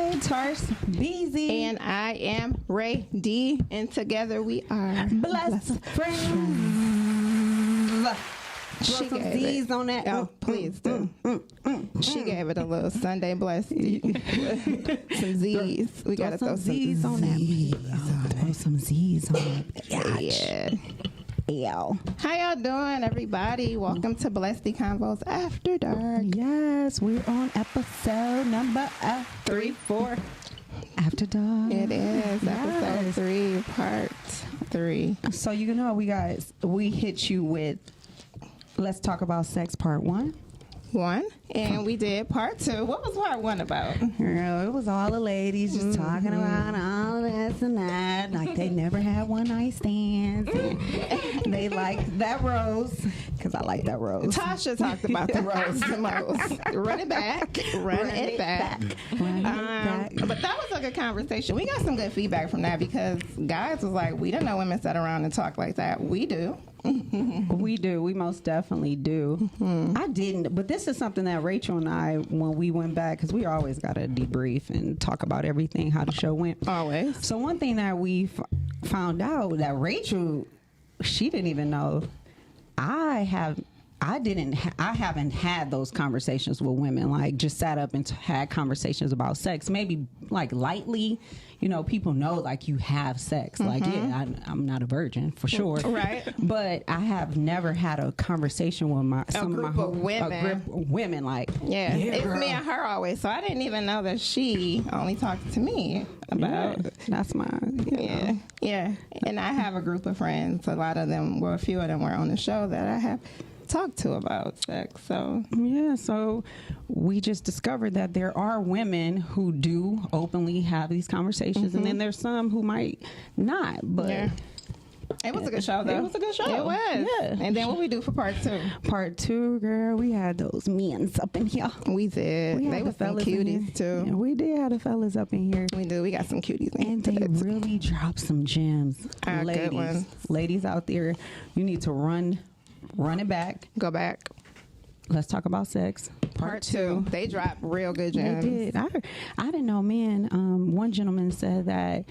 Hi, Tars Beezy. And I am Ray D. And together we are Blessed Friendzz. She some gave Z's it. on that. Oh, please do. She gave it a little Sunday Blesstie. Some Z's. We gotta throw some Z's on that. Throw some Z's on it. Yeah. Yo. How y'all doing, everybody? Welcome to Blesstie Convos After Dark. Yes, we're on episode number 3, 4. After Dark. It is episode 3, part 3. So you know, we hit you with Let's Talk About Sex Part 1. And we did part 2. What was part 1 about? Girl, it was all the ladies just talking about all this and that. Like they never had one night stands. They liked that rose because I like that rose. Tasha talked about the rose the most. Run it back. But that was a good conversation. We got some good feedback from that because guys was like, we didn't know women sat around and talk like that. We do. We do. We most definitely do. I didn't, but this is something that Rachel and I, when we went back, because we always got to debrief and talk about everything, how the show went. Always. So one thing that we found out that Rachel, she didn't even know. I haven't had those conversations with women, like just sat up and had conversations about sex, maybe like lightly, you know, people know like you have sex, like, yeah, I'm not a virgin for sure. Right. But I have never had a conversation with a group of women, like, yeah, it's girl. Me and her always. So I didn't even know that she only talked to me about. Yeah, that's mine. Yeah. And I have a group of friends. A lot of them, well, a few of them were on the show that I have talked to about sex. So we just discovered that there are women who do openly have these conversations, and then there's some who might not. But it was a good show, though. It was a good show. It was. Yeah. And then what we do for part 2? Part 2, girl, we had those men's up in here. We did. They were some cuties too. Yeah, we did have the fellas up in here. We do. We got some cuties in. And they really dropped some gems. Good ones. Ladies out there, you need to run it back. Go back. Let's Talk About Sex. Part 2. They dropped real good gems. They did. I didn't know men. One gentleman said that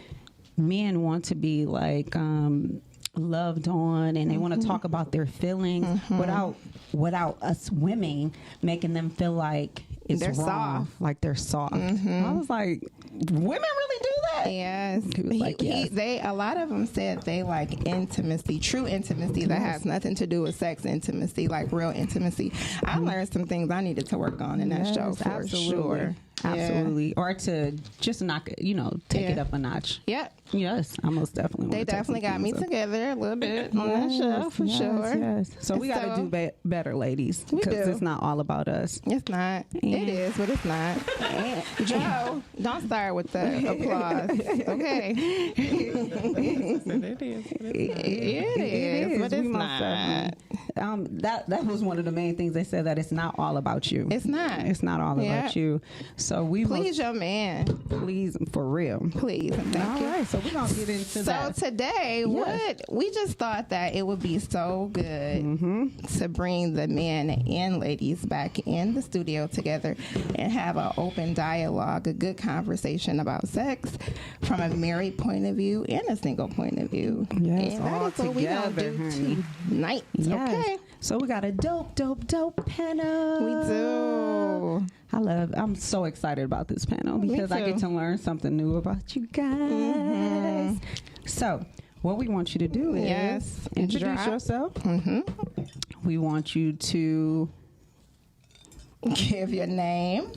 men want to be like loved on, and they want to talk about their feelings without us women making them feel like they're wrong, soft. Like they're soft. I was like, women really do that? Yes. He was like, yes. A lot of them said they like intimacy, true intimacy that has nothing to do with sex intimacy, like real intimacy. I learned some things I needed to work on in that show for sure. Absolutely. Yeah. Or to just take it up a notch. Yep. Yes, I most definitely want They definitely got me together a little bit on that show for sure. Yes. So we got to do better, ladies. Because it's not all about us. It's not. It is, but it's not. Joe, don't start with the applause. Okay. It is, but it's not. That was one of the main things they said, that it's not all about you. It's not. It's not all about you. So please your man. Please, for real. Please. Thank you. All right. So we're going to get into that. So today, we just thought that it would be so good to bring the men and ladies back in the studio together and have an open dialogue, a good conversation about sex from a married point of view and a single point of view. Yes, and that is what we're going to do tonight. Yes. Okay. So we got a dope panel. We do. I'm so excited about this panel because I get to learn something new about you guys. So what we want you to do is introduce yourself. We want you to give your name,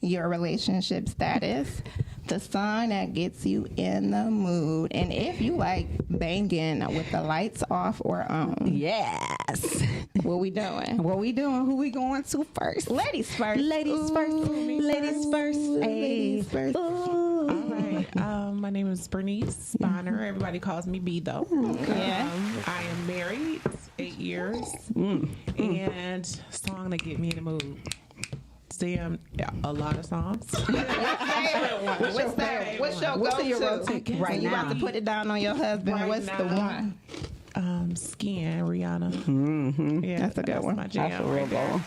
your relationship status, the song that gets you in the mood, and if you like banging with the lights off or on. Yes. What we doing? Who we going to first? Ladies first. Ladies first. Ladies first. Ladies first. All right. My name is Bernice Bonner. Everybody calls me B, though. I am married 8 years. And song to get me in the mood. Damn, a lot of songs. What's your go-to right you now? about to put it down on your husband? Right What's now, the one? Skin, Rihanna. Mm-hmm. Yeah, that's a good one. My jam That's a right real there. ball.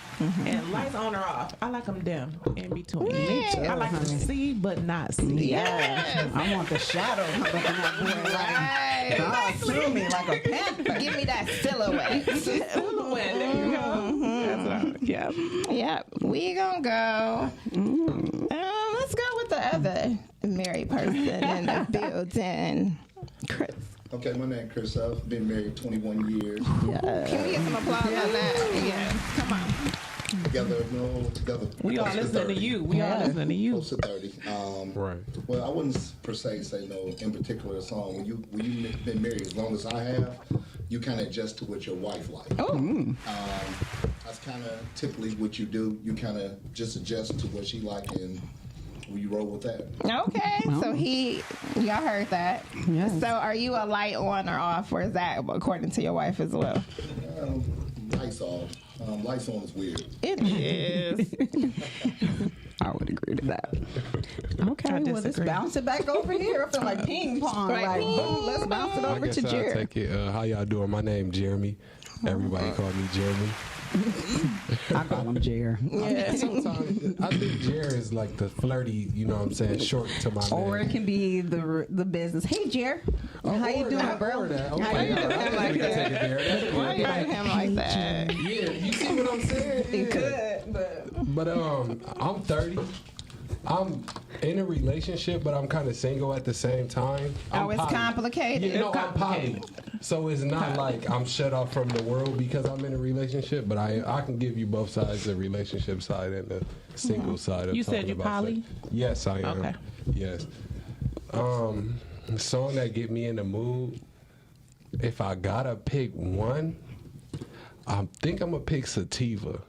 And lights on or off. I like them dim in between. Me too, I like to honey. see but not see. Yes. I want the shadow looking at boy like, I'll sue me like a panther. Give me that silhouette. Silhouette. There you go. That's what I, yeah. Yep, we gonna go. Let's go with the other married person in the building, Chris. Okay, my name is Chris. I've been married 21 years. Can we get some applause on that? Yeah, come on. Together. We all close to listening to 30. you. We all listening to you. Close to 30. Right. Well, I wouldn't per se say no in particular song. When you've been married as long as I have, you kind of adjust to what your wife likes. Oh. That's kind of typically what you do. You kind of just adjust to what she like and you roll with that. Okay, so y'all heard that. Yes. So are you a light on or off, or is that according to your wife as well? Lights off. Lights on is weird. It is. I would agree to that. Okay, I well, let's disagree. bounce it back over here. I feel like ping pong. Right. Boom, let's bounce it I over guess to I'll Jared. take it. How y'all doing? My name Jeremy. Everybody call me Jeremy. I call him Jared. Sometimes I think Jared is like the flirty, you know what I'm saying, short to my Or it name. can be the business. Hey, Jared. How you doing, bro? Or that. How Okay. you doing? I guess we can take it there. That's Why you good. write him like that? Yeah, you see what I'm saying? He Yeah. could, but But I'm 30. I'm in a relationship, but I'm kind of single at the same time. Oh, it's complicated. You know, I'm poly. So it's not like I'm shut off from the world because I'm in a relationship, but I can give you both sides, the relationship side and the single side. Of You said talking you about poly? sex. Yes, I am. Okay. Yes. A song that get me in the mood. If I gotta pick one, I think I'm gonna pick Sativa.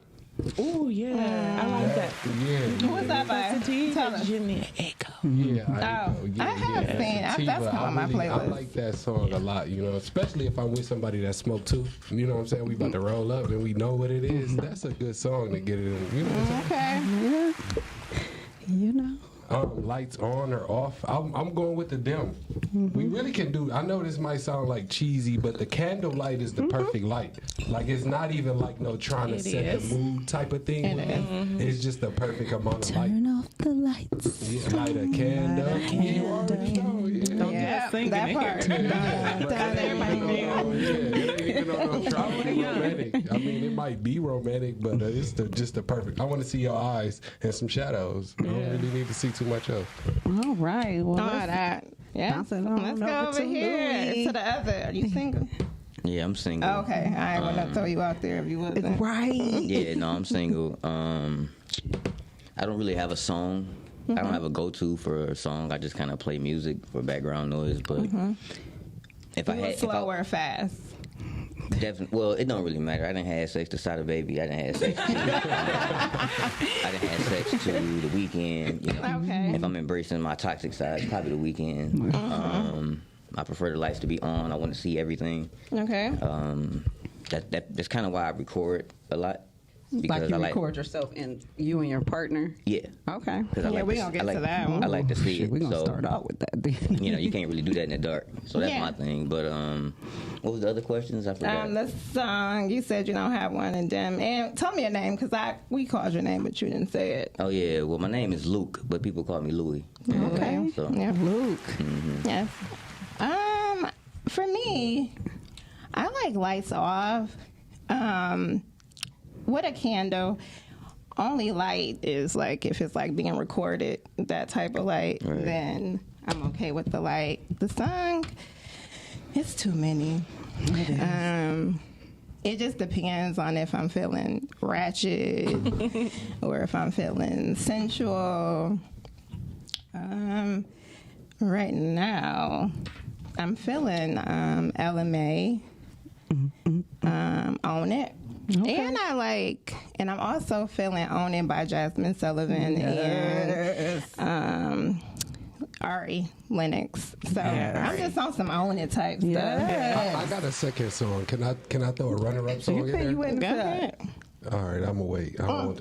Oh yeah, I like that. Yeah. What's that by? Tell us. Jimmy Echo. Yeah, I have seen. That's come on my I playlist. like that song a lot, you know, especially if I'm with somebody that smoke too. You know what I'm saying? We about to roll up and we know what it is. That's a good song to get it in. You know what I'm saying? Okay. you know. Lights on or off. I'm going with the dim. We really can do. I know this might sound like cheesy, but the candle light is the perfect light. Like it's not even like no trying to It set is. the mood type of thing. It's just the perfect amount of light. Turn off the lights. Yeah, light a candle. You already know. Yeah. Don't Yeah, get singing that in part. here. Everybody Oh, yeah, it ain't even on no trying to be romantic. I mean, it might be romantic, but it's just the perfect. I want to see your eyes and some shadows. I don't really need to see too much else. All right. Well, All let's that. Yeah. bounce it on Let's go over over to here Louis. to the other. Are you single? Yeah, I'm single. Okay. I want to throw you out there if you wasn't. Right. Yeah, no, I'm single. I don't really have a song. I don't have a go-to for a song. I just kind of play music for background noise. But if I You had, slow or fast? definitely, well, it don't really matter. I didn't have sex to start a baby. I didn't have sex. I didn't have sex to the weekend. You know, Okay. if I'm embracing my toxic side, it's probably the weekend. I prefer the lights to be on. I want to see everything. Okay. That's kind of why I record a lot. Like you I record yourself and you and your partner. Yeah. Okay. 'Cause I Yeah, like we to- gonna get I like, to that one. I like to see Shit, it. we're gonna so, start out with that then. you know, you can't really do that in the dark. So that's Yeah. my thing. But what was the other questions? I forgot. The song you said you don't have one in them, and tell me your name because we called your name but you didn't say it. Oh yeah, well my name is Luke, but people call me Louis. Okay. So Yeah. Luke. Yes. For me, I like lights off. With a candle, only light is like if it's like being recorded, that type of light, Right. then I'm okay with the light. The song, it's too many. It just depends on if I'm feeling ratchet or if I'm feeling sensual. Right now, I'm feeling LMA, Own It. And and I'm also feeling Own It by Jasmine Sullivan and Ari Lennox. So I'm just on some Own It type stuff. I got a second song. Can I throw a runner-up song in there? Go ahead. All right, I'm gonna wait. No,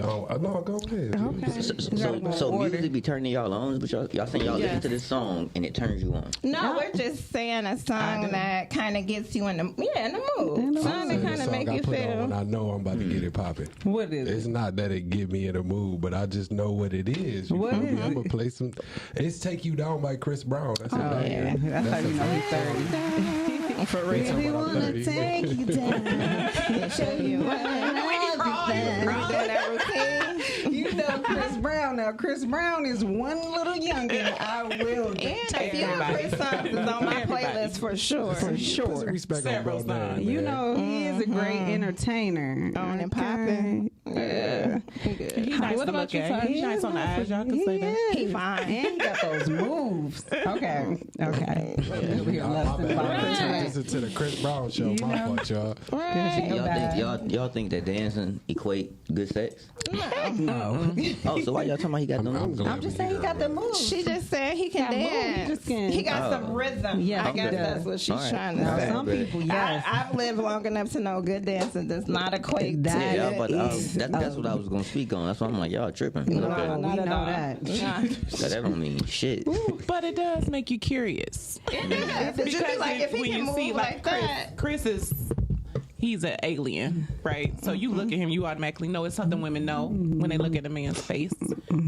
go ahead. Okay. So music be turning y'all on, but y'all saying y'all listen to this song and it turns you on. No, we're just saying a song that kind of gets you in the mood. Song that kind of make you feel. When I know I'm about to get it popping. What is It's not that it get me in the mood, but I just know what it is. What is I'm gonna play some. It's "Take You Down" by Chris Brown. That's a banger. That's how you know he's 30. For real. We wanna take you down. Show you that routine. You know Chris Brown. Now Chris Brown is one little youngin. I will And a few Chris songs is on my playlist for sure. for sure. Put some respect on Several my name, songs. You man. know he is a great entertainer. On and popping. Yeah. He's nice What to about look you, at. Todd? He's nice on the eyes. Y'all can say that. He fine. And he got those moves. Okay. Over here My lusting bad. about Chris Brown. Listen to the Chris Brown show. My fault, y'all. Y'all think that dancing equate good sex? No. Oh, so why y'all talking about he got the moves? I'm just saying he got the moves. She just said he can Got moves. dance. Just can- He got some rhythm. Yeah, I guess he does. that's what she's All right. trying to Now, say. some people, yes. I've lived long enough to know good dancing does not equate That to Yeah, but is- that's what I was gonna speak on. That's why I'm like, y'all tripping. No, Okay. we not at know all. that. That don't mean shit. But it does make you curious. Yeah, but you be like, if he when can you move see like Chris, that. Chris is he's an alien, right? So you look at him, you automatically know it's something women know when they look at a man's face,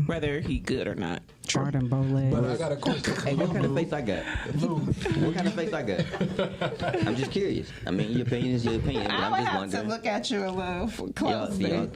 whether he good or not. Jordan Bowleg. But I got a question. Hey, what kind of face I got? What kind of face I got? I'm just curious. I mean, your opinion is your opinion, but I I'm would just have wondering. to look at you a little closely. Y'all-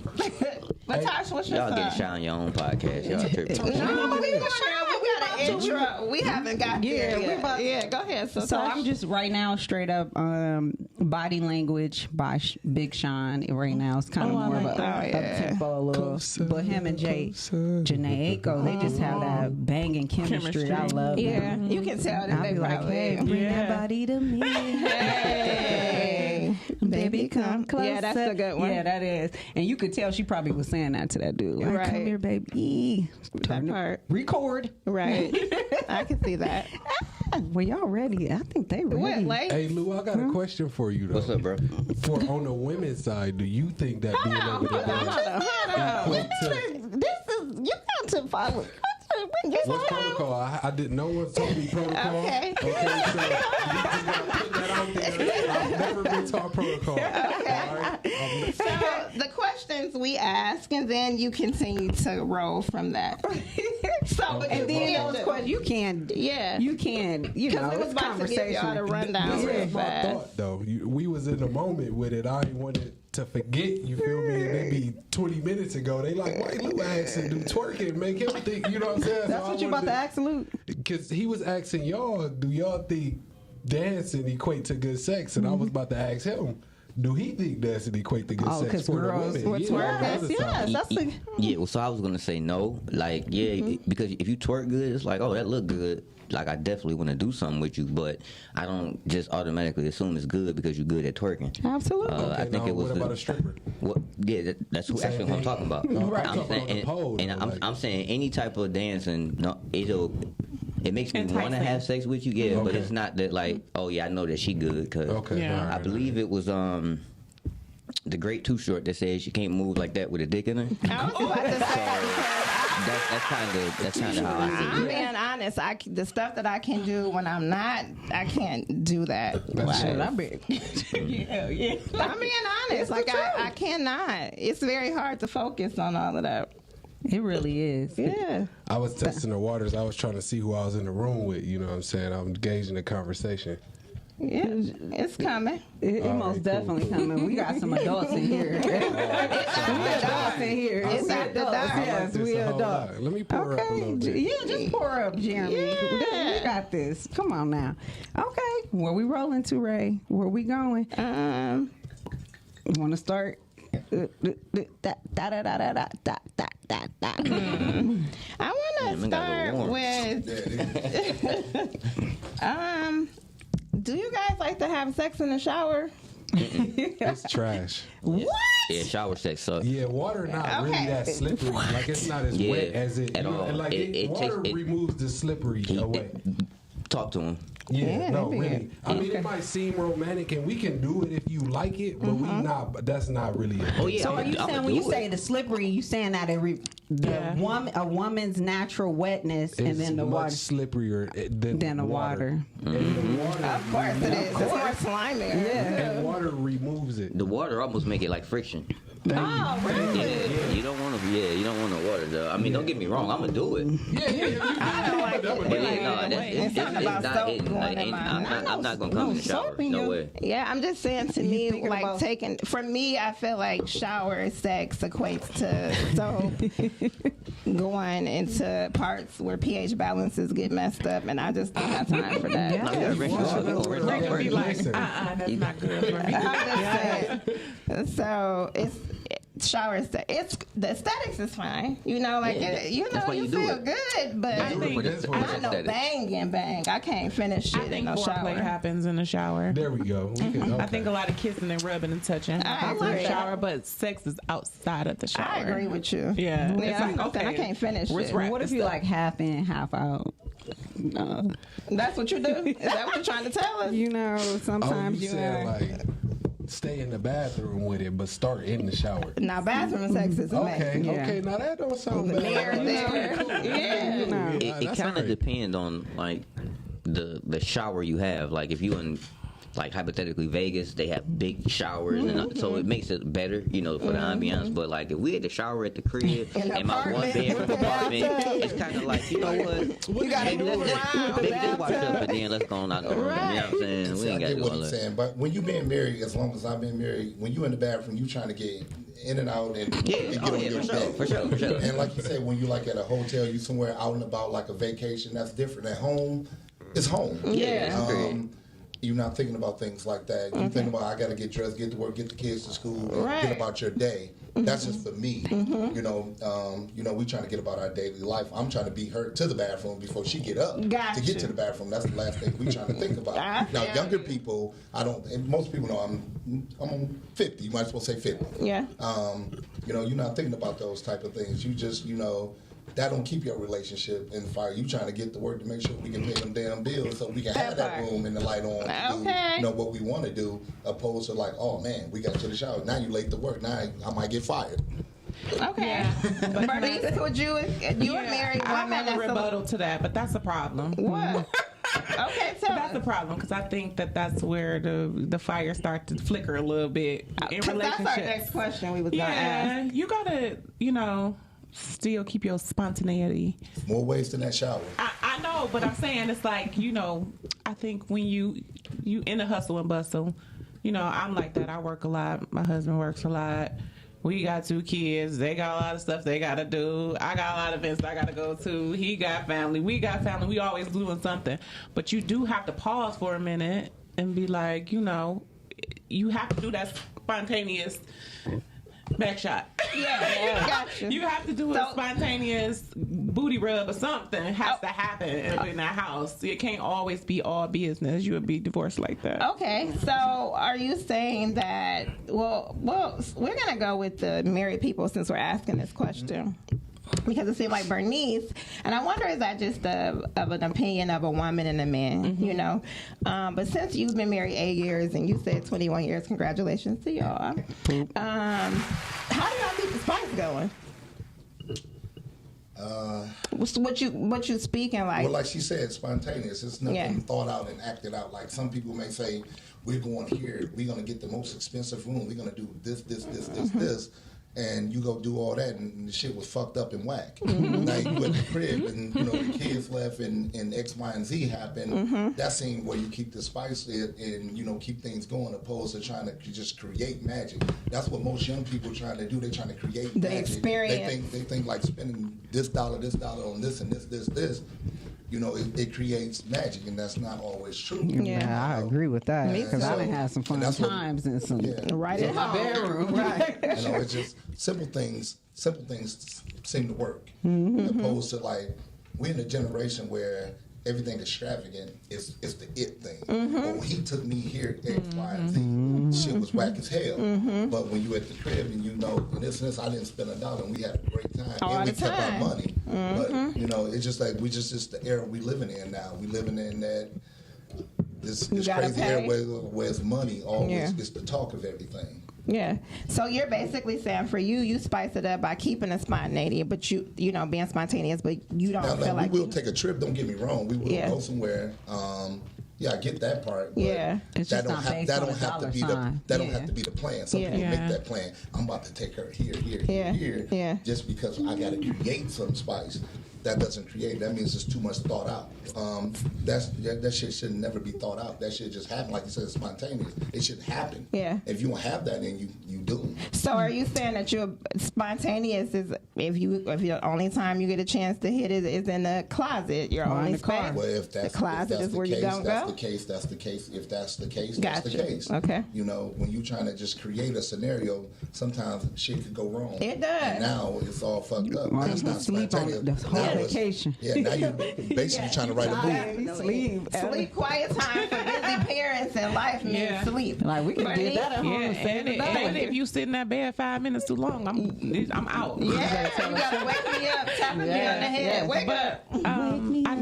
But Tosh, what's your Y'all song? getting shot on your own podcast. Y'all tripping. No, we got an intro. We haven't got there yet. Yeah, go ahead. So Tosh. I'm just right now straight up Body Language by Big Sean. Right now it's kind of more of a up tempo, a little. Closer, But him and Janae Aiko, they just have that banging chemistry. I love Yeah, them. you can tell that I'll they be like, hey, bring that body to me. Hey, baby, come closer. Yeah, that's a good one. Yeah, that is. And you could tell she probably was saying that to that dude. Like, Right. come here, baby. That part. Record. Right. I can see that. Well, y'all ready? I think they ready. What, late? Hey Lou, I got a question for you though. What's up, bro? For on the women's side, do you think that being able to dance equate to This is, you got to follow. what's protocol? I didn't. No one told me protocol. Okay. So you just gotta put that out there. I've never been taught protocol. Okay. All right? So the questions we ask, and then you continue to roll from that. So, but And then you those questions, you can, yeah. you can, you know, Because we was it's about to give y'all the conversation. rundown This real is my fast. thought though. We was in the moment with it. I ain't wanted to forget. You feel me? And it be 20 minutes ago. They like, why Lou asked to do twerking, make him think. You know what I'm saying? That's what you about to ask, Luke? Because he was asking y'all, do y'all think dancing equate to good sex? And I was about to ask him, do he think dancing equate to good Oh, sex 'cause for the girls women? would Yeah, twerk. on the other side. Yes, that's the. Yeah, well, so I was gonna say no. Like, yeah, because if you twerk good, it's like, oh, that look good. Like, I definitely want to do something with you, but I don't just automatically assume it's good because you're good at twerking. Absolutely. I think now, it was what about a stripper? What? Yeah, that's who, actually what I'm talking about. Right. I'm Talking saying, on the and, pole, and though, like- I'm saying any type of dancing, no, it makes me want to Enticing. have sex with you, yeah, but Okay. it's not that like, oh yeah, I know that she good because Okay. Yeah. all right. I believe it was the Great Too Short that says you can't move like that with a dick in her. I was about to say, That's kind of how I see I'm it. being honest. The stuff that I can do when I'm not, I can't do that. Shit, I Like, bet. I'm being honest. Like I cannot. It's very hard to focus on all of that. It really is. Yeah. I was testing the waters. I was trying to see who I was in the room with. You know what I'm saying? I'm engaged in the conversation. Yeah. It's coming. It All most right, definitely coming. We got some adults in here. We adults in here. It's We at the adults. door. Yes, we a whole adults. lot. Let me pour up a little bit. Yeah, just pour up, Jeremy. Yeah. We got this. Come on now. Okay, where we rolling to, Ray? Where we going? You want to start? I want to man, got a start little warm. with. Do you guys like to have sex in the shower? It's trash. What? Yeah, shower sex sucks. Yeah, water not really Okay. that slippery. Like it's not as Yeah, wet as it. at You know, all. and like It water takes- removes the slippery away. Talk to him. Yeah, no, really. I mean, it might seem romantic, and we can do it if you like it, but we not. But that's not really. Oh yeah. So are you saying when you say the slippery, you saying that a woman's natural wetness and then the much water slipperier than the water. And the water. Of course it is. It's more slimy. Yeah. And water removes it. The water almost make it like friction. Oh, really? Yeah, you don't want to. Yeah, you don't want the water though. I mean, don't get me wrong. I'm gonna do it. I don't like it. But yeah, no, It's something about not soap hitting. going Like, in my I'm not gonna come in the shower. No way. Yeah, I'm just saying to me, like taking, for me, I feel like shower sex equates to soap going into parts where pH balances get messed up, and I just don't have time for that. No, you gotta rinse your water. Go rinse They your can be water. like, that's not good for me. I'm just saying. So it's shower aesthetic. It's the aesthetics is fine. You know, like That's why you you do feel it. good, but I think- I know bang. I can't finish I shit in think no foreplay shower. happens in the shower. There we go. I I think a lot of kissing and rubbing and touching happens in the agree. shower, but sex is outside of the shower. I agree with you. Yeah. It's Yeah, like, okay, I can't finish let's it. wrap What if this you up. like half in, half out? That's what you do? Is that what you're trying to tell us? You know, sometimes you said like stay in the bathroom with it, but start in the shower. Now, bathroom sex is amazing. Okay. Now that don't sound bad. Yeah. It kind of depends on like the shower you have. Like if you in like hypothetically Vegas, they have big showers, and so it makes it better, you know, for the ambiance. But like if we had the shower at the crib in my one bedroom apartment, it's kind of like, you know what? You gotta Maybe move around. maybe just wash up and then let's go on out the room. You know what I'm saying? We I ain't got to get do what all he's that. saying, but when you been married, as long as I've been married, when you in the bathroom, you trying to get in and out and get on your day. For sure. And like you said, when you like at a hotel, you somewhere out and about like a vacation, that's different. At home, it's home. Yeah. You're not thinking about things like that. You're thinking about, I got to get dressed, get to work, get the kids to school, get about your day. That's just for me. You know, we trying to get about our daily life. I'm trying to beat her to the bathroom before she get up to get to the bathroom. That's the last thing we trying to think about. Now, younger people, and most people know I'm 50. You might as well say 50. Yeah. You know, you're not thinking about those type of things. You just, you know, that don't keep your relationship in fire. You trying to get to work to make sure we can pay them damn bills so we can have that room and the light on to do, you know, what we want to do, opposed to like, oh man, we got to the shower. Now you late to work. Now I might get fired. Okay. But Bernice, would you a married I woman? have a rebuttal to that, but that's a problem. What? Okay, so That's the problem because I think that's where the fire starts to flicker a little bit in relationships. That's our next question we was gonna ask. You gotta, you know, still keep your spontaneity. More ways than that shower. I know, but I'm saying it's like, you know, I think when you in the hustle and bustle, you know, I'm like that. I work a lot. My husband works a lot. We got 2 kids. They got a lot of stuff they got to do. I got a lot of events I got to go to. He got family. We got family. We always doing something. But you do have to pause for a minute and be like, you know, you have to do that spontaneous back shot. Yeah, gotcha. You have to do a spontaneous booty rub or something has to happen in that house. It can't always be all business. You would be divorced like that. Okay, so are you saying that? Well, we're gonna go with the married people since we're asking this question. Because it seemed like Bernice, and I wonder, is that just of an opinion of a woman and a man, you know? But since you've been married 8 years and you said 21 years, congratulations to y'all. How do y'all keep the spice going? What you speaking like? Well, like she said, spontaneous. It's nothing thought out and acted out. Like some people may say, we're going here, we're going to get the most expensive room, we're going to do this, this. And you go do all that, and the shit was fucked up and whack. Now you at the crib, and you know the kids left, and X, Y, and Z happened. That scene where you keep the spice and you know keep things going, opposed to trying to just create magic. That's what most young people trying to do. They're trying to create the magic. experience. They think like spending this dollar on this and this. You know, it creates magic, and that's not always true. Yeah, I agree with that because I done had some fun times and some right in my bedroom. Right. You know, it's just simple things seem to work. Opposed to like we're in a generation where everything extravagant is the it thing. Well, he took me here, X, Y, and Z. Shit was whack as hell. But when you at the crib and you know, and this, I didn't spend $1 and we had a great time. And we kept our money. But, you know, it's just like it's the era we living in now. We living in that this crazy era where it's money always is the talk of everything. Yeah. So you're basically saying for you spice it up by keeping it spontaneous, but you know, being spontaneous, but you don't feel like we will take a trip. Don't get me wrong. We will go somewhere. Yeah, I get that part. But it's just not based on a dollar sign. That don't have to be the plan. Some people make that plan. I'm about to take her here, just because I got to create some spice. That doesn't create. That means it's too much thought out. That shit should never be thought out. That shit just happen. Like you said, it's spontaneous. It should happen. Yeah. If you don't have that, then you do. So are you saying that you're spontaneous is if the only time you get a chance to hit it is in the closet, your only space? Well, if that's the closet is where you don't go. That's the case. That's the case. If that's the case, that's the case. Okay. You know, when you're trying to just create a scenario, sometimes shit could go wrong. It does. And now it's all fucked up. That's not spontaneous. That's whole vacation. Yeah, now you're basically trying to write a movie. Sleep, quiet time for busy parents and life means sleep. Like we can get that at home. And if you sit in that bed 5 minutes too long, I'm out. Yeah, you gotta wake me up, tap me on the head. Wake up.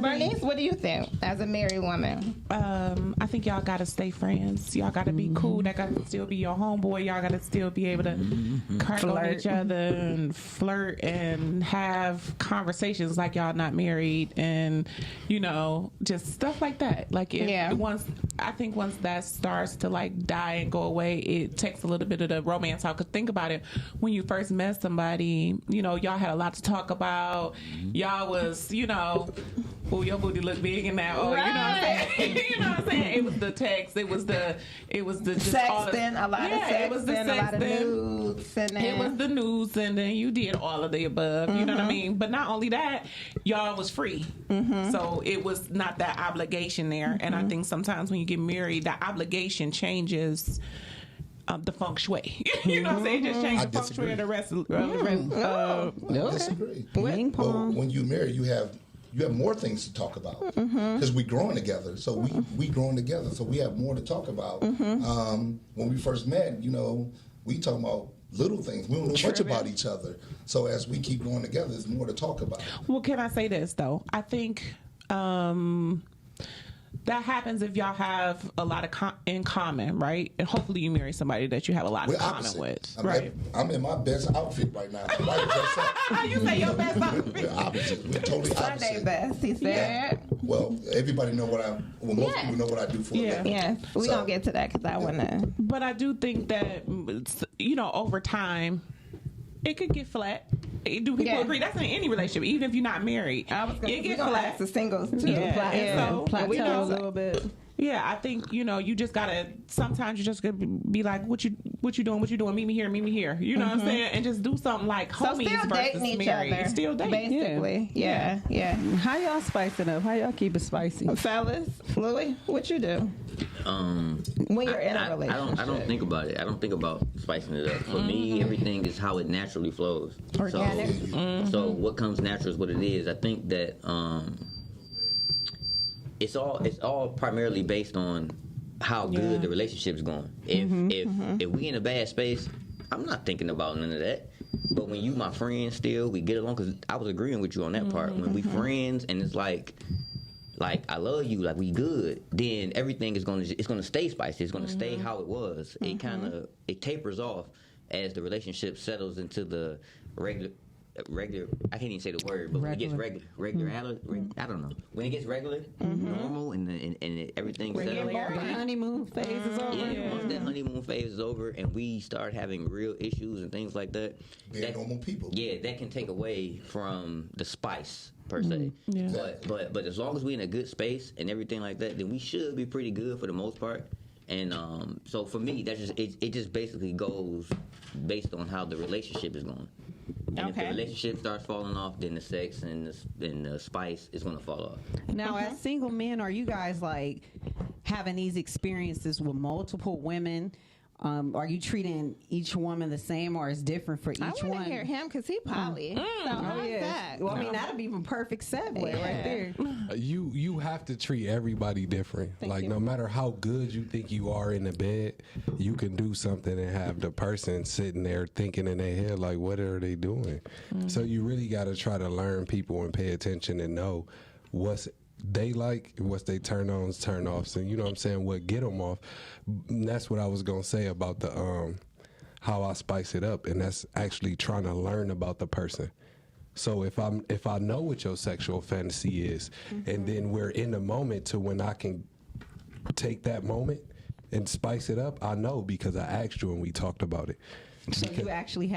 Bernice, what do you think as a married woman? I think y'all gotta stay friends. Y'all gotta be cool. That gotta still be your homeboy. Y'all gotta still be able to crack on each other and flirt and have conversations like y'all not married, and you know, just stuff like that. Like once that starts to like die and go away, it takes a little bit of the romance out. Cause think about it, when you first met somebody, you know, y'all had a lot to talk about. Y'all was, you know, oh, your booty look big in that. Oh, you know what I'm saying? You know what I'm saying? It was the text. It was the just sexting, a lot of sexting, it was the a lot of nudes, and it was the news, and then you did all of the above. You know what I mean? But not only that, y'all was free, so it was not that obligation there. And I think sometimes when you get married, that obligation changes. The feng shui. You know what I'm saying? It just changes the feng shui of the rest of I disagree. Well, when you marry, you have more things to talk about because we're growing together. So we growing together. So we have more to talk about. When we first met, you know, we talking about little things. We don't know much about each other. So as we keep going together, there's more to talk about. Well, can I say this though? I think that happens if y'all have a lot of in common, right? And hopefully you marry somebody that you have a lot in common with. I'm in my best outfit right now. How you say your best outfit? We're opposite. We're totally opposite. Sunday best, he said. Yeah. Well, everybody know what most people know what I do for a living. Yeah, we don't get to that because I want to. But I do think that, you know, over time, it could get flat. Do people agree? That's in any relationship, even if you're not married. It gets flat. The singles too. So plateaus a little bit. Yeah, I think, you know, you just gotta. Sometimes you just gotta be like, what you doing? What you doing? Meet me here. You know what I'm saying? And just do something like homies still versus dating each married. other, Still dating, basically. Yeah. How y'all spice it up? How y'all keep it spicy? Fellas, Louis, what you do? When you're in a relationship, I don't think about it. I don't think about spicing it up. For me, everything is how it naturally flows. Organic. So what comes natural is what it is. I think that it's all primarily based on how good the relationship's going. If we in a bad space, I'm not thinking about none of that. But when you my friend, still we get along, because I was agreeing with you on that part. When we friends and it's like I love you, like we good, then everything is gonna stay spicy. It's gonna stay how it was. It tapers off as the relationship settles into the regular. I can't even say the word, but when it gets regular, I don't know. When it gets regular, normal, and everything settles. The honeymoon phase is over. Yeah, once that honeymoon phase is over, and we start having real issues and things like that. They're normal people. Yeah, that can take away from the spice per se. Yeah. But as long as we in a good space and everything like that, then we should be pretty good for the most part. And so for me, that just it just basically goes based on how the relationship is going. And if the relationship starts falling off, then the sex and the spice is going to fall off. Now, as single men, are you guys like having these experiences with multiple women? Are you treating each woman the same, or is different for each one? I want to hear him because he poly. So how's that? Well, I mean, that'd be a perfect segue right there. You have to treat everybody different. No matter how good you think you are in the bed, you can do something and have the person sitting there thinking in their head like, what are they doing? So you really got to try to learn people and pay attention and know what's they like, what's they turn-ons, turn-offs, and you know what I'm saying, what get them off. And that's what I was going to say about the how I spice it up, and that's actually trying to learn about the person. So if I know what your sexual fantasy is, and then we're in the moment to when I can take that moment and spice it up, I know because I asked you and we talked about it. So you actually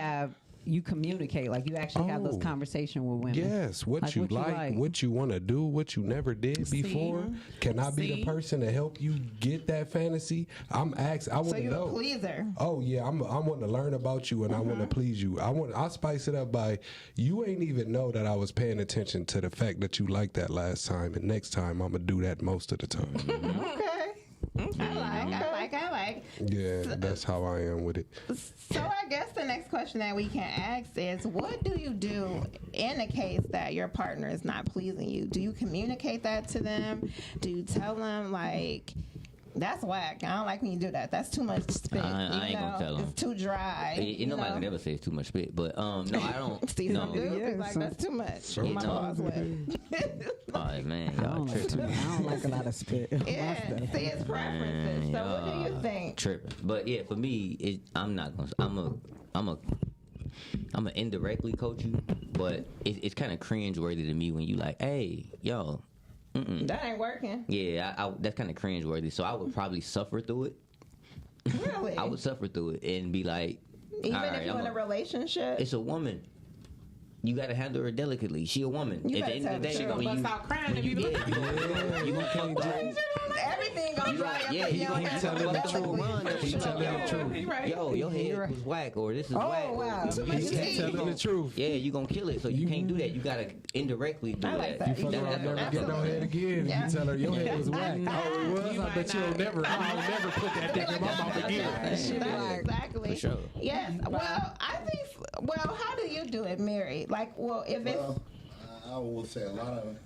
you communicate, like you actually have those conversations with women. Yes, what you like, what you want to do, what you never did before. Can I be the person to help you get that fantasy? I want to know. So you're a pleaser. Oh yeah, I want to learn about you and I want to please you. I spice it up by, you ain't even know that I was paying attention to the fact that you liked that last time, and next time I'm gonna do that most of the time. Okay. I like. Yeah, that's how I am with it. So I guess the next question that we can ask is, what do you do in the case that your partner is not pleasing you? Do you communicate that to them? Do you tell them, like, that's whack, I don't like when you do that, that's too much spit? I ain't gonna tell them. It's too dry. Nobody would ever say it's too much spit, but no, I don't. See, no. some dudes be like, that's too much. My boss would. Oh man, y'all tripping. I don't like a lot of spit. Yeah, see, it's preferences. So what do you think? Tripping, but yeah, for me, I'm not gonna. I'm a indirectly coach you, but it's kind of cringeworthy to me when you like, hey, yo. That ain't working. Yeah, that's kind of cringeworthy. So I would probably suffer through it. Really? I would suffer through it and be like, even if you're in a relationship. It's a woman. You gotta handle her delicately. She a woman. You At the end of the day, she gonna bust out crying if you you gonna come back. Everything gonna dry up. Yeah, you gonna tell her the truth. He telling the truth. Yo, your head was whack, or this is whack. Oh wow! He telling the truth. Yeah, you gonna kill it, so you can't do that. You gotta indirectly do like that. that. You fuck around, never get no head again. Yeah. You tell her your head was whack. Oh, it was. I bet you'll never. I'll never put that thing in my mouth again. Exactly. For sure. Yes. Well, I think. Well, how do you do it, married? Like, well, if it's. Well, I would say a lot of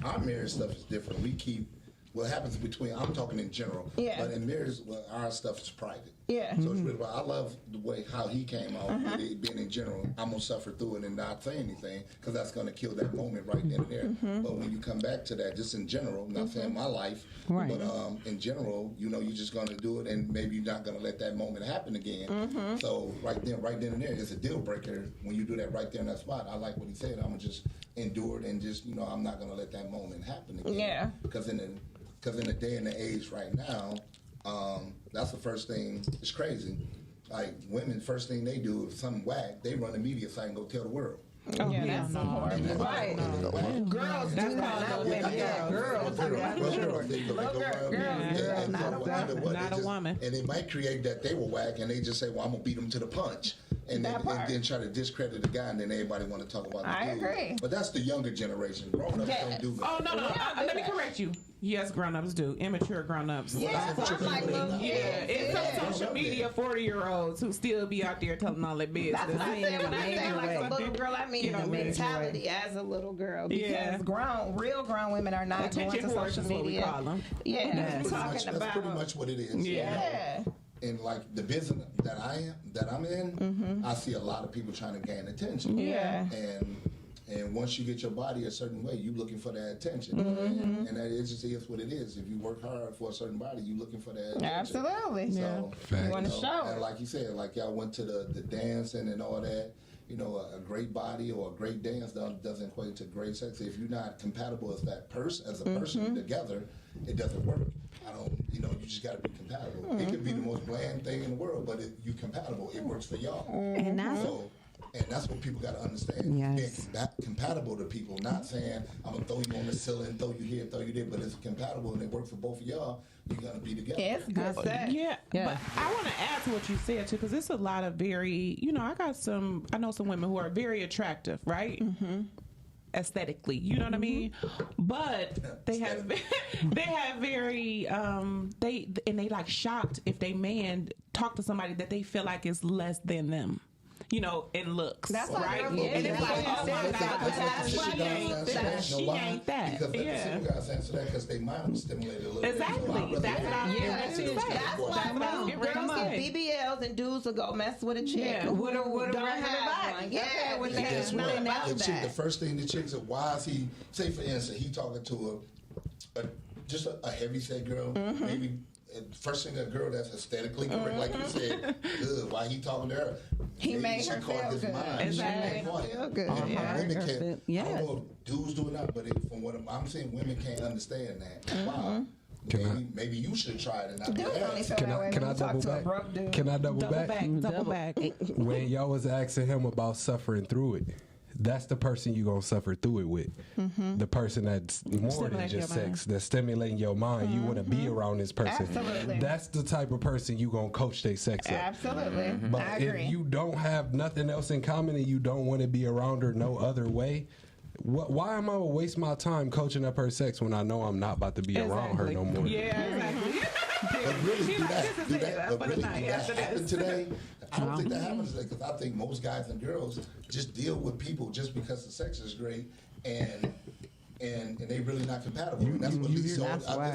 our marriage stuff is different. We keep what happens between. I'm talking in general. Yeah. But in marriage, well, our stuff is private. Yeah. So it's really. I love the way how he came out. With it being in general, I'm gonna suffer through it and not say anything because that's gonna kill that moment right then and there. But when you come back to that, just in general, not saying my life, Right. but in general, you're just gonna do it, and maybe you're not gonna let that moment happen again. So right then and there, it's a deal breaker when you do that right there in that spot. I like what he said. I'm gonna just endure it and just I'm not gonna let that moment happen again. Yeah. Because in the day and the age right now, that's the first thing. It's crazy. Like women, first thing they do if something whack, they run the media site and go tell the world. Oh, yeah, that's so hard. Right. Girls do that, not women. Yeah, girls do that. Not a woman. And it might create that they were whack, and they just say, "Well, I'm gonna beat them to the punch," and then try to discredit the guy, and then everybody want to talk about the dude. I agree. But that's the younger generation. Grown-ups don't do that. Oh no! Let me correct you. Yes, grown-ups do. Immature grown-ups. Yeah, It's some social media 40-year-olds who still be out there telling all their business. That's what I said when I say like a little girl. I mean the mentality as a little girl, because real grown women are not going to social media. Yeah, that's pretty much what it is. Yeah. In like the business that I'm in, I see a lot of people trying to gain attention. Yeah. And once you get your body a certain way, you looking for that attention. And that it just is what it is. If you work hard for a certain body, you looking for that attention. Absolutely. So, you want to show. And like you said, like y'all went to the dancing and all that. A great body or a great dance doesn't equate to great sex. If you're not compatible as that person, as a person together, it doesn't work. You just got to be compatible. It could be the most bland thing in the world, but if you're compatible, it works for y'all. And that's what people got to understand. Yes. Being compatible to people, not saying I'm gonna throw you on the ceiling, throw you here, throw you there, but it's compatible and it works for both of y'all. You're gonna be together. It's good sex. Yeah, but I want to add to what you said too, because it's a lot of very, I know some women who are very attractive, right? Aesthetically, you know what I mean, but they have very they like shocked if they man talk to somebody that they feel like is less than them. In looks. That's right. And it's like, oh my God, she ain't that. Because the single guys answer that because they mind was stimulated a little bit. Exactly. That's what I'm That's why girls get BBLs and dudes will go mess with a chick. With a have one. Yeah, with that. The first thing the chick said, why is he, say for instance, he talking to just a heavy set girl, maybe. First thing, a girl that's aesthetically correct, like you said, why he talking to her? He made her feel good. Exactly. Feel good. Women can't. I don't know if dudes do it not, but from what I'm saying, women can't understand that. Wow. Maybe you should try it and not do that. Can I double back? Can I double back? When y'all was asking him about suffering through it, that's the person you gonna suffer through it with. The person that's more than just sex, that's stimulating your mind. You want to be around this person. Absolutely. That's the type of person you gonna coach their sex up. Absolutely. But I agree. if you don't have nothing else in common and you don't want to be around her no other way, why am I gonna waste my time coaching up her sex when I know I'm not about to be around her no more? Yeah, exactly. But really, do that happen today? I don't think that happens today because I think most guys and girls just deal with people just because the sex is great and they really not compatible. And that's what leads to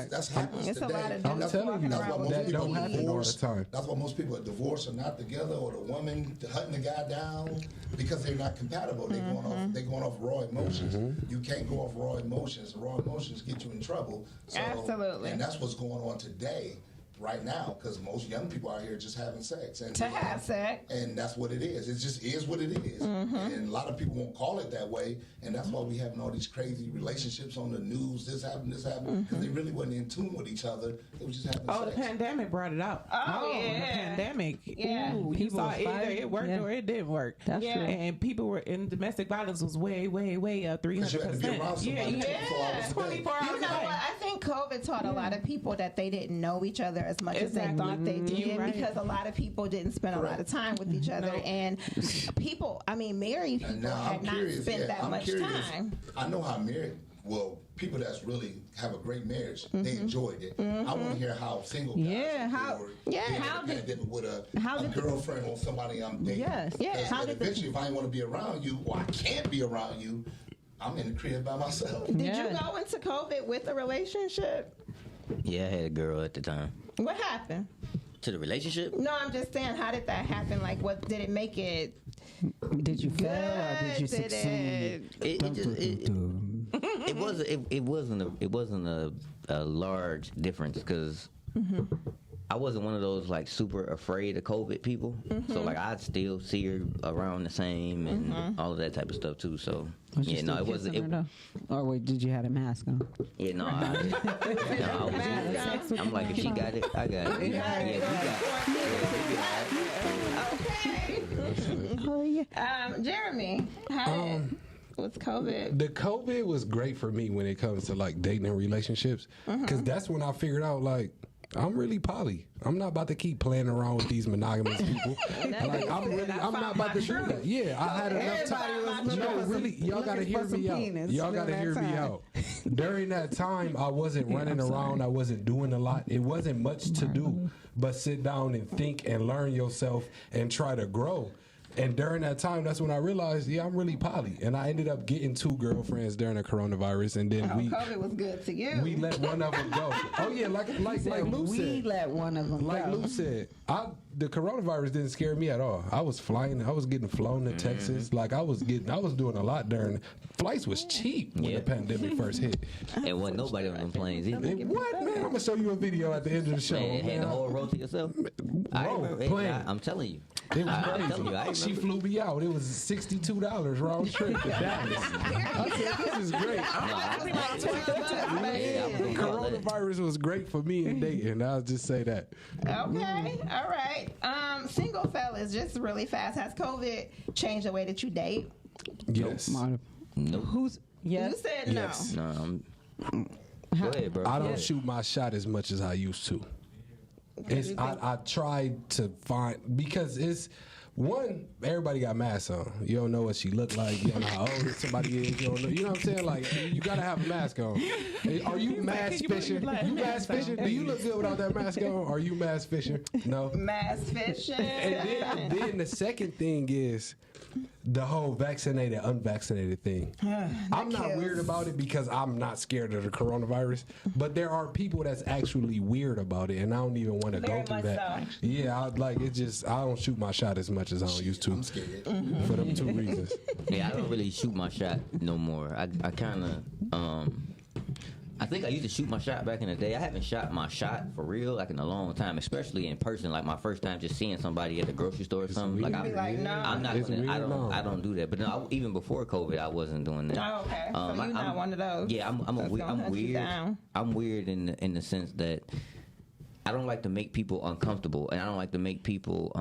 that's happens it's today. A lot of I'm telling you, that don't happen all the time. That's why most people are divorced or not together, or the woman hunting the guy down because they're not compatible. They going off raw emotions. You can't go off raw emotions. Raw emotions get you in trouble. So, absolutely. And that's what's going on today. Right now, because most young people out here just having sex and have sex, and that's what it is. It just is what it is, and a lot of people won't call it that way, and that's why we having all these crazy relationships on the news. This happened, because they really wasn't in tune with each other. They was just having sex. The pandemic brought it out. Yeah. The pandemic. Yeah. Ooh, you saw either it worked or it didn't work. That's true. And people were in domestic violence was way, way, way up 300%. You had to be around somebody 24 hours. You know what? I think COVID taught a lot of people that they didn't know each other as much as they thought they did, because a lot of people didn't spend a lot of time with each other, and people, married people had not spent that much time. I know how married. Well, people that's really have a great marriage, they enjoyed it. I want to hear how single guys how did with a girlfriend or somebody I'm dating. And eventually, if I didn't want to be around you, or I can't be around you, I'm in the crib by myself. Did you go into COVID with a relationship? Yeah, I had a girl at the time. What happened? To the relationship? No, I'm just saying, how did that happen? Like, what did it make it? Did you fail or did you succeed? It wasn't a large difference because I wasn't one of those like super afraid of COVID people. So like I'd still see her around the same and all of that type of stuff too. So it wasn't. Or wait, did you have a mask on? Yeah, no. I'm like, if she got it, I got it. Oh yeah. Jeremy, how was COVID? The COVID was great for me when it comes to like dating and relationships, because that's when I figured out like, I'm really poly. I'm not about to keep playing around with these monogamous people. Like I'm not about to do that. Yeah, I had enough time. No, really, y'all gotta hear me out. Y'all gotta hear me out. During that time, I wasn't running around. I wasn't doing a lot. It wasn't much to do, but sit down and think and learn yourself and try to grow. And during that time, that's when I realized, I'm really poly. And I ended up getting 2 girlfriends during the coronavirus. And then COVID was good to you. We let one of them go. Oh yeah, like Lou said. We let one of them go. Like Lou said, the coronavirus didn't scare me at all. I was flying. I was getting flown to Texas. Like I was doing a lot during. Flights was cheap when the pandemic first hit. And wasn't nobody on them planes either. What, man? I'm gonna show you a video at the end of the show. Man, had the whole row to yourself. I'm telling you. It was crazy. She flew me out. It was $62 round trip to Dallas. I said, this is great. Coronavirus was great for me in dating. I'll just say that. Okay. All right. Single fellas, just really fast. Has COVID changed the way that you date? Yes. Nope. You said yes. No. Go ahead, bro. I don't shoot my shot as much as I used to. I tried to find, because it's one, everybody got masks on. You don't know what she look like. You don't know how old somebody is. You don't know. You know what I'm saying? Like, you gotta have a mask on. Are you mask fishing? You mask fishing? Do you look good without that mask on? Are you mask fishing? No. Mask fishing. And then the second thing is the whole vaccinated, unvaccinated thing. I'm not weird about it because I'm not scared of the coronavirus, but there are people that's actually weird about it, and I don't even want to go through that. So. Yeah, I don't shoot my shot as much as I used to. I'm scared. For them 2 reasons. Yeah, I don't really shoot my shot no more. I kind of, I think I used to shoot my shot back in the day. I haven't shot my shot for real like in a long time, especially in person. Like my first time just seeing somebody at the grocery store or something. Like I'm no. I'm not gonna. I don't do that. But no, even before COVID, I wasn't doing that. Oh, okay. So you're not one of those. Yeah, I'm weird. I'm weird in the sense that I don't like to make people uncomfortable, and I don't like to make people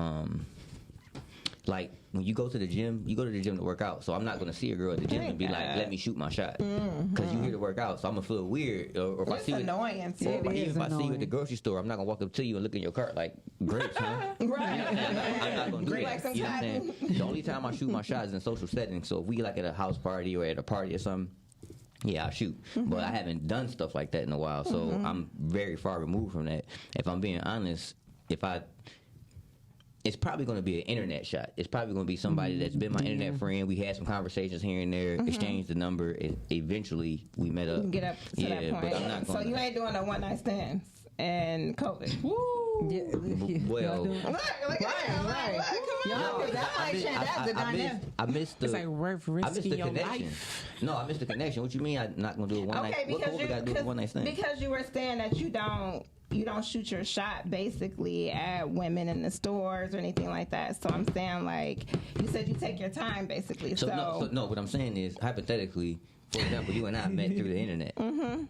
like when you go to the gym, you go to the gym to work out. So I'm not going to see a girl at the gym and be like, "Let me shoot my shot," because you're here to work out. So I'm gonna feel weird. Or if I see annoying. Even if I see you at the grocery store, I'm not gonna walk up to you and look in your cart like grapes, huh? Right. I'm not gonna do that. You know what I'm saying? The only time I shoot my shot is in social settings. So if we like at a house party or at a party or something. Yeah, I shoot, but I haven't done stuff like that in a while, so I'm very far removed from that. If I'm being honest, it's probably going to be an internet shot. It's probably going to be somebody that's been my internet friend. We had some conversations here and there, exchanged the number, and eventually we met up. You can get up to that point. But I'm not so you ain't doing a one-night stands and COVID. Woo! Well, look at that. I missed the. It's like worth risking your life. No, I missed the connection. What you mean? I'm not gonna do a one night? What COVID got to do with one night stand? Because you were saying that you don't shoot your shot basically at women in the stores or anything like that. So I'm saying, like, you said you take your time basically. So no, what I'm saying is hypothetically. For example, you and I met through the internet.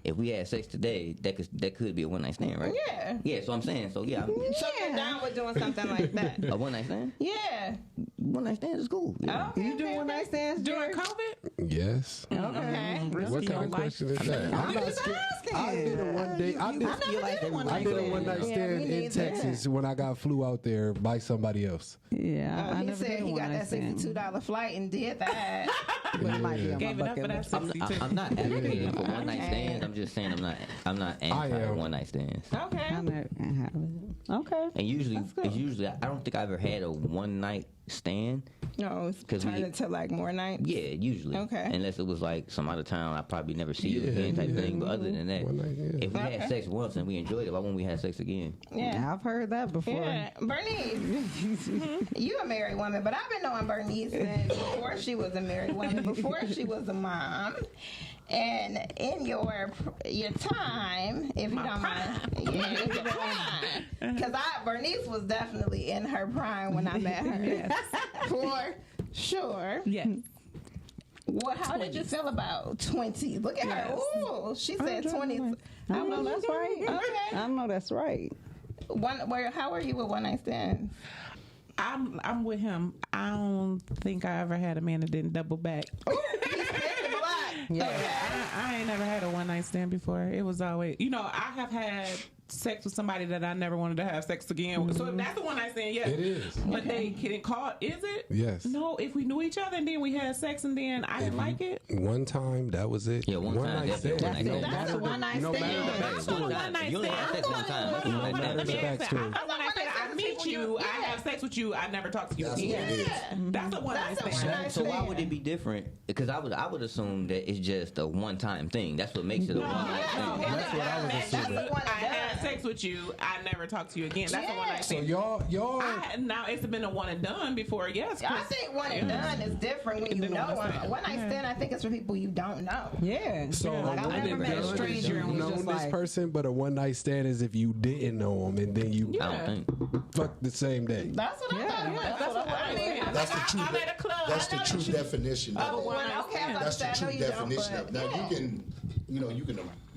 If we had sex today, that could be a one night stand, right? Yeah. Yeah. So I'm saying, so yeah. So you're down with doing something like that? A one night stand? Yeah. One night stand is cool. Yeah. Okay, you doing one night stands during COVID? Yes. Okay. What kind of question is that? I'm not scared. I did it one day. I did a one night stand in Texas when I got flew out there by somebody else. Yeah, I he never said did he got that $62 flight and did that. Gave it up for that I'm not advocating for one night stands. I'm just saying I'm not anti one night stands. Okay. Okay. And usually I don't think I ever had a one night stand. No, it's turned into like more nights. Yeah, usually. Okay. Unless it was like some out of town, I probably never see you again type thing. But other than that, if we had sex once and we enjoyed it, why wouldn't we have sex again? Yeah, I've heard that before. Yeah, Bernice, you a married woman, but I've been knowing Bernice since before she was a married woman, before she was a mom. And in your time, if you don't mind, because Bernice was definitely in her prime when I met her. Yes. For sure. Yes. How did you feel about 20? Look at her. Ooh, she said 20. I know that's right. Okay. I know that's right. How are you with one night stands? I'm with him. I don't think I ever had a man that didn't double back. Yeah, I ain't never had a one night stand before. It was always, I have had sex with somebody that I never wanted to have sex again. So if that's the one night stand, yes. It is. But they couldn't call it, is it? Yes. No, if we knew each other and then we had sex and then I didn't like it. One time, that was it. Yeah, one time. night stand. That's a one night stand. That's not a one night stand. You only had sex one time. I meet you, I have sex with you, I never talk to you again. That's a one night stand. So why would it be different? Because I would assume that it's just a one time thing. That's what makes it a one night stand. That's what I was assuming. I had sex with you, I never talk to you again. That's a one night stand. So y'all. Now it's been a one and done before, yes. I think one and done is different when you know one. One night stand, I think it's for people you don't know. Yeah. So like I never met a stranger and was known just this like person, but a one night stand is if you didn't know him and then you fuck the same day. That's what I thought. That's the true definition of it. That's the true definition of it. Now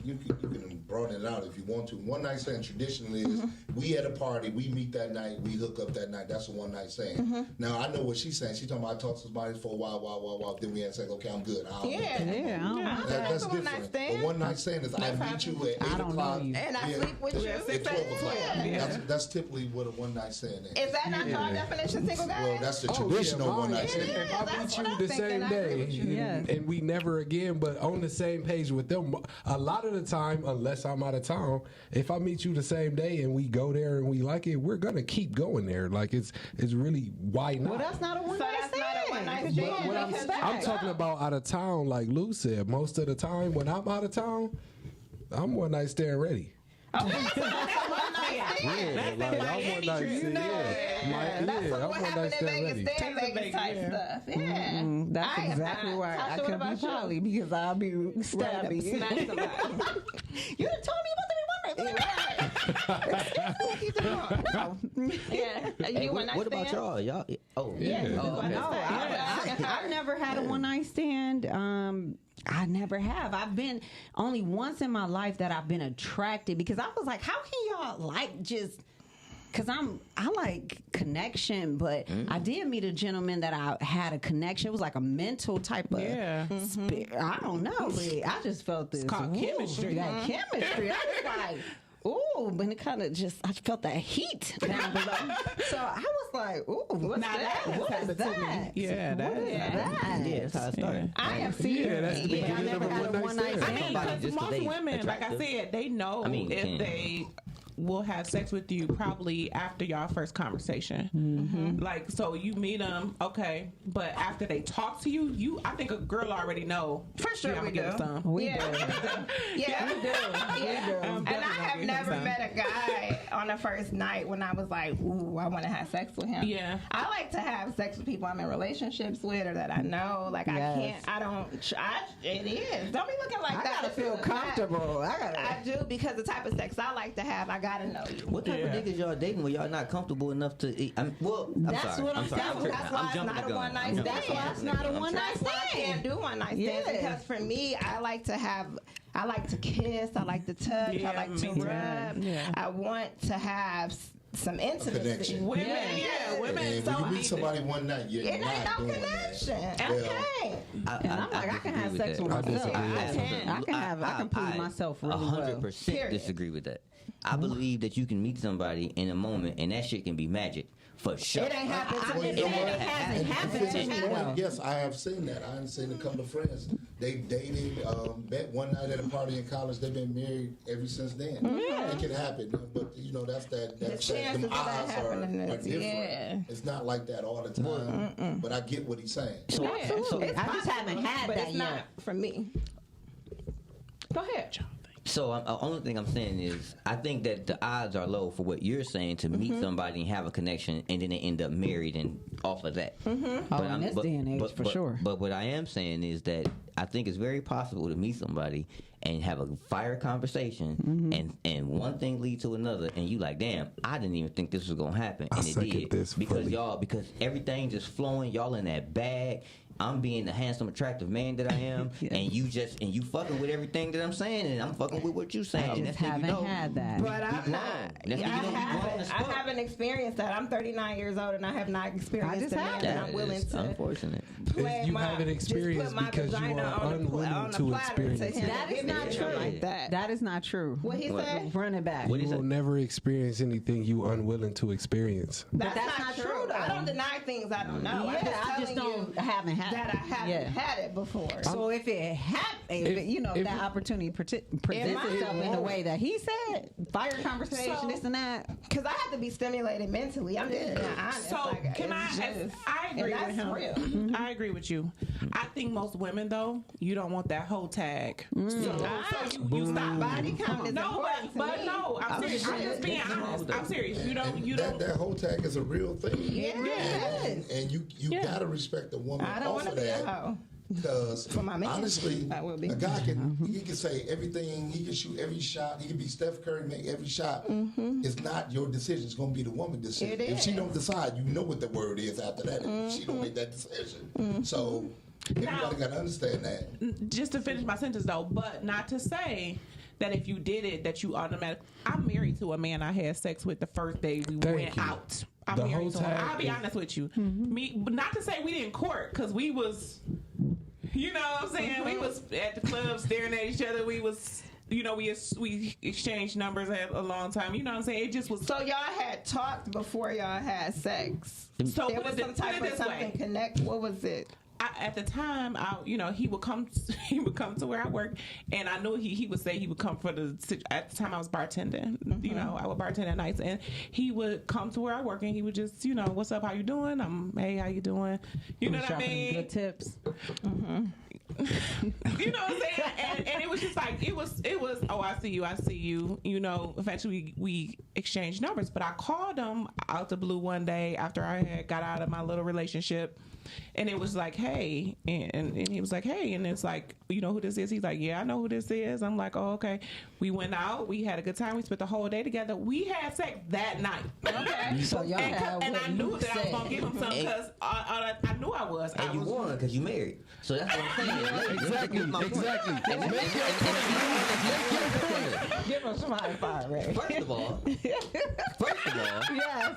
you can broaden it out if you want to. One night stand traditionally is we at a party, we meet that night, we hook up that night. That's a one night stand. Now I know what she's saying. She's talking about I talked to somebody for a while, then we had sex. Okay, I'm good. That's different. A one night stand is I meet you at 8 o'clock and I sleep with you at 12 o'clock. That's typically what a one night stand is. Is that not your definition, single guy? Well, that's the traditional one night stand. If I meet you the same day and we never again, but on the same page with them, a lot of the time, unless I'm out of town, if I meet you the same day and we go there and we like it, we're gonna keep going there. Like it's really why not? Well, that's not a one night stand. I'm talking about out of town, like Lou said. Most of the time when I'm out of town, I'm one night stand ready. Okay, so that's a one night That's like, that I Miami want that trip. shit. That's what happened in Vegas. Stay in Vegas type stuff. Yeah. That's exactly why I couldn't be poly, because I'll be stabby. Smack somebody. You done told me about the Yeah. You one night What about stand? y'all? Oh, Yeah. Oh, okay. No, I've never had a one night stand. I never have. I've been only once in my life that I've been attracted, because I was like, how can y'all like just. Because I like connection, but I did meet a gentleman that I had a connection. It was like a mental type of spirit. I don't know, but I just felt this. It's called chemistry. That chemistry. I was like, ooh, but it kind of just, I felt that heat down below. So I was like, ooh, what's that? What is that? Yeah, What is that? Yeah, that's how it started. I have seen Yeah, that's the I beginning never of a had a one night one-night stand. I mean, Somebody because just 'cause most they women, like I attractive. said, they know if they will have sex with you probably after y'all first conversation. Like, so you meet them, okay, but after they talk to you, I think a girl already know. For sure I'ma we give do. her some. We Yeah. do. Yeah. We do. Yeah. And I have give him never some. met a guy on the first night when I was like, ooh, I want to have sex with him. Yeah. I like to have sex with people I'm in relationships with or that I know. Like, Yes. it is. Don't be looking like I that. gotta feel comfortable. I do, because the type of sex I like to have, I gotta know you. What type of niggas y'all dating when y'all not comfortable enough to eat? I'm That's sorry. what I'm saying. tripping. That's why it's jumping not the a gun. one-night I'm jumping stand. the gun. That's why it's not a I'm one-night That's why I can't do one night stands, Yeah. because for me, I like to kiss, I like to touch, Yeah, I like to me too. rub. Yeah. I want to have some intimacy. Connection. Women, Yeah. women. And so when you need meet somebody one night, you're It not ain't no doing connection. that. Okay. And I'm like, I can have sex with I myself. disagree. I can please myself really well. 100% Period. disagree with that. I believe that you can meet somebody in a moment and that shit can be magic. For sure. It ain't happened to Well, me. you know what? It hasn't And happened to to me. your point, yes, I have seen that. I have seen a couple of friends. They dated, met one night at a party in college. They've been married ever since then. It can happen, but you know that's that. chances Them of that odds happening are is- different. yeah. It's not like that all the time. But I get what he's saying. So, It's I just haven't possible, had but that it's yet. not for me. Go ahead. the only thing I'm saying is I think that the odds are low for what you're saying to meet somebody and have a connection and then they end up married and off of that. Oh, in this day and age, for sure. But what I am saying is that I think it's very possible to meet somebody and have a fire conversation and one thing lead to another and you like, damn, I didn't even think this was gonna happen, and it second did this because fully. because everything just flowing, y'all in that bag. I'm being the handsome, attractive man that I am, and you fucking with everything that I'm saying, and I'm fucking with what you saying. I just Next thing you haven't know, had that. But I'm not. Next thing you know, you grown as I fuck. haven't experienced that. I'm 39 years old and I have not experienced just the man have that That I'm willing is to unfortunate. play You my, haven't just put experienced my because you vagina are on the unwilling on the to platter to experience him. it. That is Give not it to true. him like that. That is not true. What he said? Run it back. What You is will it? never experience anything you unwilling to experience. That's that's not not true. true, though. I don't deny things I don't know. Yeah, I just telling don't haven't had that I haven't had it before. So if it happened, if- that opportunity presents itself in the way that he said, fire conversation, So- this and that. Because I have to be stimulated mentally. I'm just being honest. So Like, can it's just- I agree and with that's him. real. I agree with you. I think most women though, you don't want that whole tag. So you stop. Body count is No, important but to me. no, I'm serious. I'm just being honest. I'm serious. You don't. That whole tag is a real thing. Yes. And you Yeah. gotta respect a woman I don't off want to of be a that. hoe. Because my man, honestly, I will be. a guy he can say everything, he can shoot every shot, he can be Steph Curry, make every shot. It's not your decision, it's gonna be the woman's decision. It If she is. don't decide, you know what the word is after that. If she don't make that decision. So everybody gotta understand that. Just to finish my sentence though, but not to say that if you did it, that you automatically. I'm married to a man I had sex with the first day we went you. out. I'm The married whole to him. time I'll be is- honest with you. Me, but not to say we didn't court because we was, you know what I'm saying? We was at the club staring at each other. We was, you know, we exchanged numbers at a long time. You know what I'm saying? It just was. So y'all had talked before y'all had sex. So There put was it some type put it of this something way. connect. What was it? At the time, he would come to where I work, and I knew he would say he would come for at the time I was bartending. You know, I would bartend at nights, and he would come to where I work, and he would just, you know, what's up, how you doing? Hey, how you doing? You know what I mean? Good tips. You know what I'm saying? And it was just like, it was, oh, I see you. You know, eventually we exchanged numbers, but I called him out the blue one day after I had got out of my little relationship. And it was like, hey, and he was like, hey, and it's like, you know who this is? He's like, yeah, I know who this is. I'm like, oh, okay. We went out. We had a good time. We spent the whole day together. We had sex that night. Okay. So y'all and I knew that I was going to give him some because I knew I was. And you won because you married. So that's what I'm saying. Exactly. Give him some high five, Ray. First of all, Yes.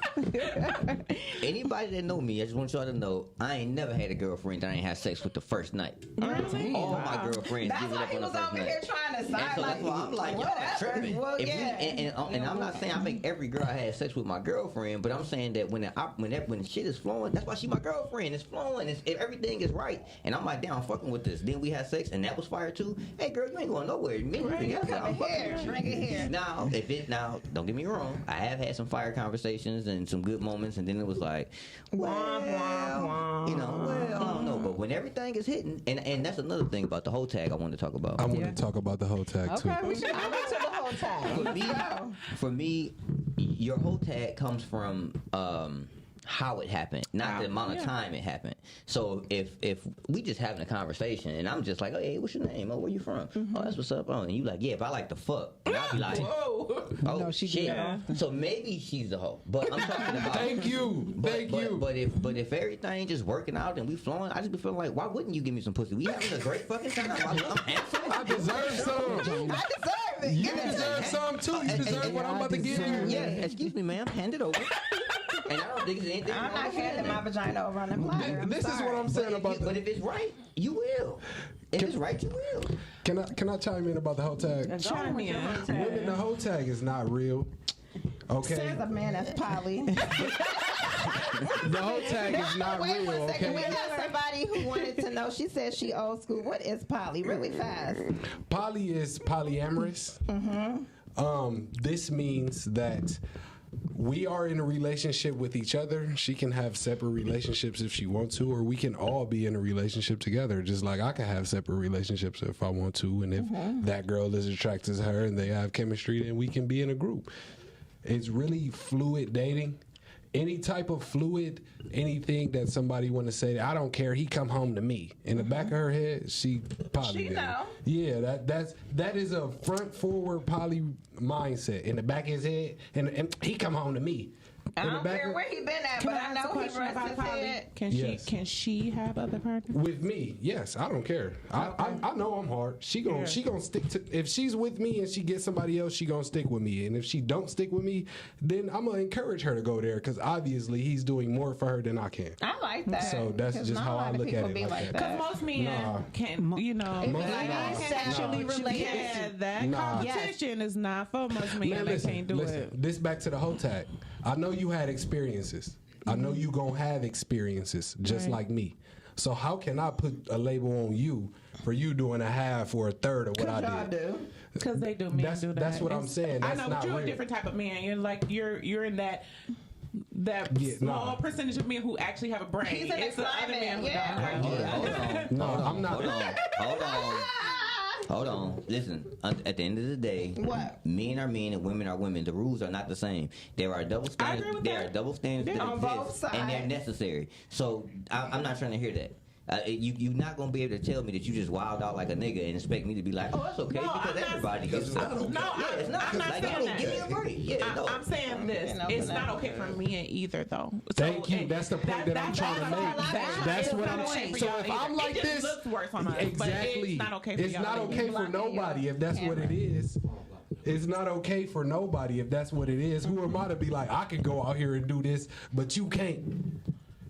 anybody that know me, I just want y'all to know, I ain't never had a girlfriend that I ain't had sex with the first night. Really? All my girlfriends That's give it why up he on the was first over night. here trying to And side so that's why I'm like, y'all are tripping. Well, If yeah. and I'm not saying I make every girl I had sex with my girlfriend, but I'm saying that when the shit is flowing, that's why she my girlfriend. It's flowing. If everything is right, and I'm like, damn, I'm fucking with this. Then we had sex, and that was fire too. Hey, girl, you ain't going nowhere. Me, I'm here, drink it here. Now, don't get me wrong. I have had some fire conversations and some good moments, and then it was like, well, you know, well, I don't know. But when everything is hitting, and that's another thing about the whole tag I wanted to talk about. I want to talk about the whole tag too. Okay, we should go into the whole time. For me, your whole tag comes from how it happened, not the amount of time it happened. So if we just having a conversation and I'm just like, oh, hey, what's your name? Oh, where you from? Oh, that's what's up. Oh, and you like, yeah, but I like to fuck. And I'll be like, Whoa. oh, No, she shit. did. So maybe she's the hoe. But I'm talking about. Thank you. But if everything just working out and we flowing, I just be feeling like, why wouldn't you give me some pussy? We having a great fucking time. I'm handsome. I deserve some. I deserve it. You deserve some too. You deserve what I'm about to give you. Yeah, excuse me, ma'am. Hand it over. And I don't think there's anything I'm wrong not with handing that. my vagina over on the platter. This is what I'm saying about But if it's right, you will. If it's right, you will. Can I chime in about the whole tag? Chime in. Women, the whole tag is not real. Okay. Says a man that's poly. The whole tag is not Wait real. 1 second. We Okay. got somebody who wanted to know. She said she old school. What is poly? Really fast. Poly is polyamorous. This means that we are in a relationship with each other. She can have separate relationships if she wants to, or we can all be in a relationship together. Just like I can have separate relationships if I want to, and if that girl is attracted to her and they have chemistry, then we can be in a group. It's really fluid dating. Any type of fluid, anything that somebody want to say, I don't care. He come home to me. In the back of her head, she poly. She know. Yeah, that is a front forward poly mindset. In the back of his head, and he come home to me. I don't care where he been at, Can but I I ask a know he question rests about his Polly? head. Can she have other partners? With me, yes, I don't care. I know I'm hard. She gonna stick to. If she's with me and she gets somebody else, she gonna stick with me. And if she don't stick with me, then I'm gonna encourage her to go there because obviously he's doing more for her than I can. I like that. So that's 'Cause just not how a lot I of look people at it. be Like that. Because most men can, you know, If Most it's men not don't. sexually Nah. related. yeah, that Nah. competition is not for most men. Man, They can't do listen, it. this back to the whole tag. I know you had experiences. I know you gonna have experiences just like me. So how can I put a label on you for you doing a half or a third of what I Y'all did? do. Because they do. Men do that. That's what I'm saying. I That's know, not but you're real. a different type of man. You're like you're in that Yeah, small nah. percentage of men who actually have a brain. He's an It's the other men who experiment, don't. yeah. Hold on. No, I'm not. Hold on. Listen, at the end of the day, What? men are men and women are women. The rules are not the same. There are double I agree standards. with There that. are double standards Yeah. that On exist, both and they're sides. necessary. So I'm not trying to hear that. You're not gonna be able to tell me that you just wild out like a nigga and expect me to be like, oh, that's okay, No, because I'm not- everybody Because gets it's not okay. No, Yeah, it's not. I'm not Like, saying no, that. give me a break. Yeah, no. I'm saying this. You know, It's but not that- okay for men either, though. Thank you. That's the point that I'm trying to make. That's it's what not I'm okay saying. for So y'all if either. I'm like it just this, looks worse on us. But exactly. it's not okay for It's y'all not either. okay for nobody if that's what it is. It's not okay for nobody if that's what it is. Who am I to be like, I can go out here and do this, but you can't?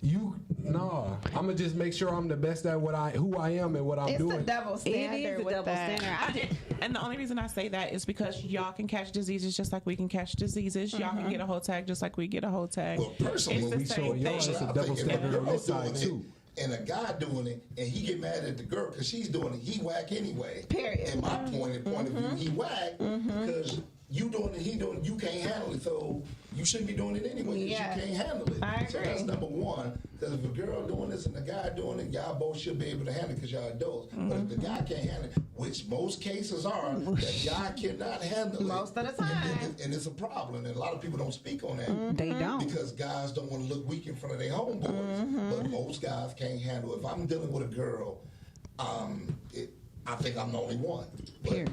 I'm gonna just make sure I'm the best at who I am and what I'm It's doing. the double standard. It is a with double that. standard. And the only reason I say that is because y'all can catch diseases just like we can catch diseases. Y'all can get a whole tag just like we get a whole tag. Well, personally, It's when the we same show y'all, thing. it's a I double think if standard a on girl this side doing too. it and a guy doing it, and he get mad at the girl because she's doing it, he whack anyway. Period. In my point of view, he whack because you doing it, he doing it, you can't handle it. So you shouldn't be doing it anyway. Yeah. You can't handle it. I So agree. that's number one. Because if a girl doing this and a guy doing it, y'all both should be able to handle it because y'all adults. But if the guy can't handle it, which most cases are, that guy cannot handle it. Most of the time. And it's a problem. And a lot of people don't speak on that. They don't. Because guys don't want to look weak in front of their homeboys. But most guys can't handle it. If I'm dealing with a girl, I think I'm the only one. But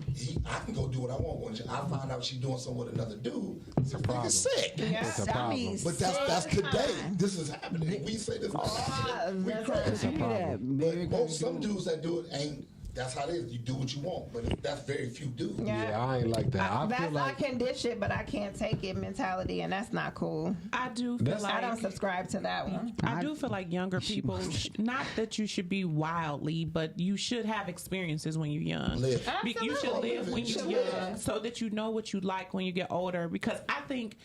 I can go do what I want. When I find out she's doing something with another dude, it's a problem. Sick. Yeah. It's a problem. But that's today. This is happening. We say this. We crazy. But some dudes that do it ain't. That's how it is. You do what you want, but that's very few dudes. Yeah, I ain't like that. I That's feel like I can dish it, but I can't take it mentality, and that's not cool. I do feel like I don't subscribe to that one. I do feel like younger people, not that you should be wildly, but you should have experiences when you're young. Live. You should live when you're young so that you know what you like when you get older. Because I think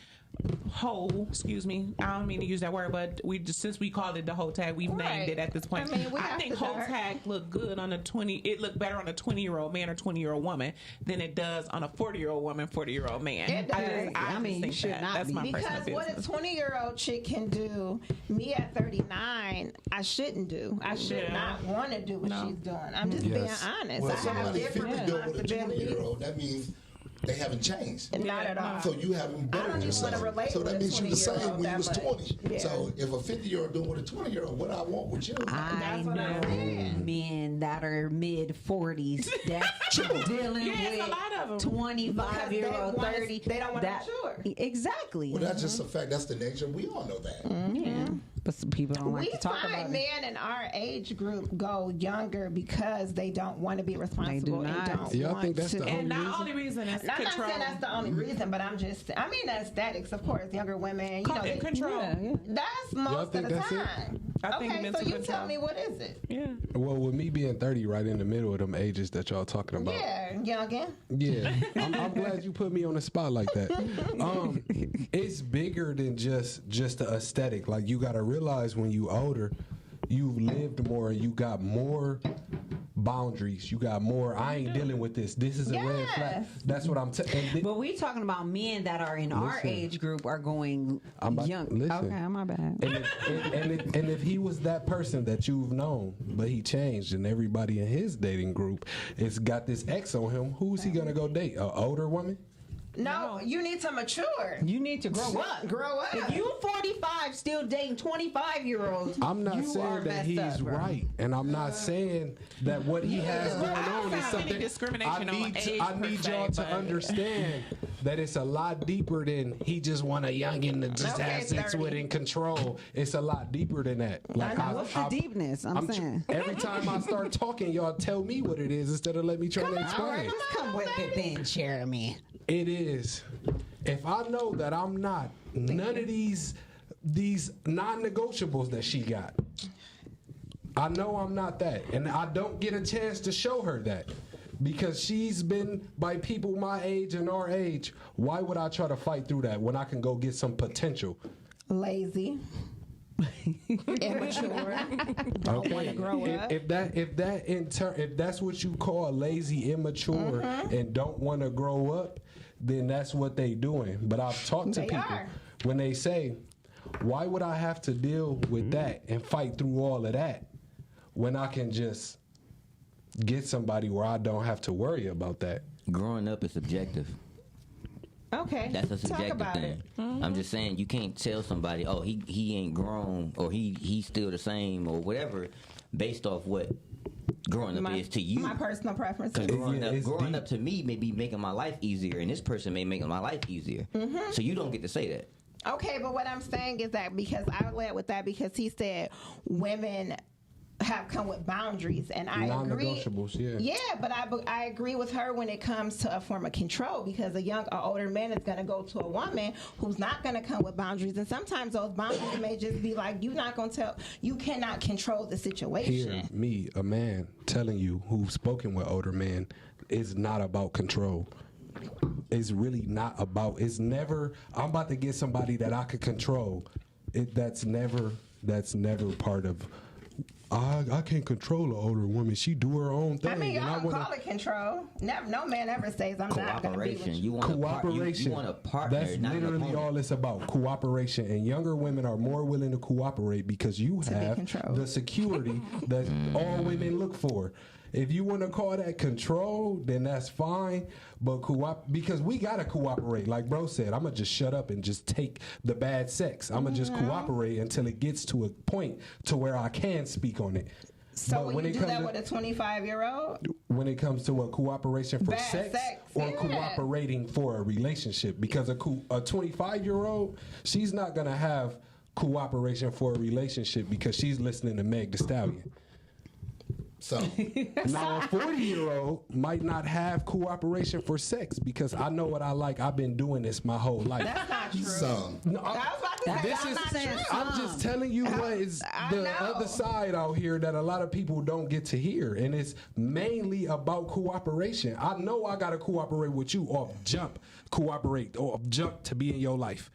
excuse me, I don't mean to use that word, but since we called it the whole tag, we've named it at this point. I think whole tag look good on a 20. It look better on a 20-year-old man or 20-year-old woman than it does on a 40-year-old woman, 40-year-old man. It does. I mean, you should not that's my personal because what a 20-year-old chick can do, me at 39, I shouldn't do. I should not want to do what she's doing. I'm just being honest. Well, I have somebody different 50 doing with a responsibilities. 20-year-old, that means they haven't changed. Not at all. So you haven't bettered yourself. So that means you the same when you was 20. Yeah. So if a 50-year-old doing with a 20-year-old, what I want with you? I know men that are mid 40s that's dealing a lot with of 25-year-old, 30. They don't want to mature. Exactly. Well, that's just a fact. That's the nature. We all know that. Yeah. But some people don't like We to talk about find it. men in our age group go younger because they don't want to be responsible and not. don't Y'all want think that's to. the And not only reason is I'm not control. saying that's the only reason, but I mean aesthetics, of course. Younger women, you know, In control. that's most of think the that's it? time. I think Okay, so mental you control. tell me, what is it? Yeah. well, with me being 30, right in the middle of them ages that y'all talking about. Yeah, youngin. Yeah, I'm glad you put me on the spot like that. It's bigger than just the aesthetic. Like, you got to realize when you older, you've lived more, you got more boundaries, you got more. I ain't dealing with this. This is a red flag. That's what I'm saying. But we talking about men that are in our age group are going young. Listen. Okay, my bad. And if he was that person that you've known, but he changed, and everybody in his dating group has got this X on him, who's he gonna go date? An older woman? No, you need to mature. You need to grow up. Grow up. If you 45 still dating 25-year-olds, I'm not you are saying that messed he's up, bro. right, and I'm not saying that what he has going on is something. Discrimination on age I need per y'all se, to but- understand that it's a lot deeper than he just want a youngin to just Okay, have sex 30. with and control. It's a lot deeper than that. Like, What's the deepness? I'm saying. Every time I start talking, y'all tell me what it is instead of let me try to All explain. right, just come with it then, Jeremy. It is. If I know that I'm not none of these non-negotiables that she got, I know I'm not that, and I don't get a chance to show her that because she's been by people my age and our age. Why would I try to fight through that when I can go get some potential? Lazy. Immature. Don't want to grow up. If that's what you call lazy, immature, and don't want to grow up, then that's what they doing. But I've talked to people when they say, why would I have to deal with that and fight through all of that when I can just get somebody where I don't have to worry about that? Growing up is subjective. Okay. That's a Talk subjective about thing. it. I'm just saying you can't tell somebody, oh, he ain't grown or he's still the same or whatever based off what growing up is to you. My personal preferences. Because growing up to me may be making my life easier, and this person may make my life easier. So you don't get to say that. Okay, but what I'm saying is that because I led with that because he said women have come with boundaries, and I agree. Non-negotiables, yeah. Yeah, but I agree with her when it comes to a form of control because an older man is going to go to a woman who's not going to come with boundaries, and sometimes those boundaries may just be like you cannot control the situation. Hear me, a man, telling you who's spoken with older men, is not about control. It's really not about. It's never. I'm about to get somebody that I could control. That's never part of I can't control an older woman. She do her own thing. I mean, y'all and call it control. No man ever says I'm not going to be with you. You want cooperation. You want a partner. That's not literally all it's about. Cooperation. And younger women are more willing to cooperate because you have the security that all women look for. If you want to call that control, then that's fine. But because we got to cooperate. Like bro said, I'm going to just shut up and just take the bad sex. I'm going to just cooperate until it gets to a point to where I can speak on it. So when you do that with a 25-year-old? When it comes to a cooperation for sex or cooperating for a relationship. Because a 25-year-old, she's not going to have cooperation for a relationship because she's listening to Meg Thee Stallion. So now a 40-year-old might not have cooperation for sex because I know what I like. I've been doing this my whole life. That's not true. Some. No, I was about to say this that's is not true. I'm just telling you what is the other side out here that a lot of people don't get to hear, and it's mainly about cooperation. I know I gotta cooperate with you off jump to be in your life.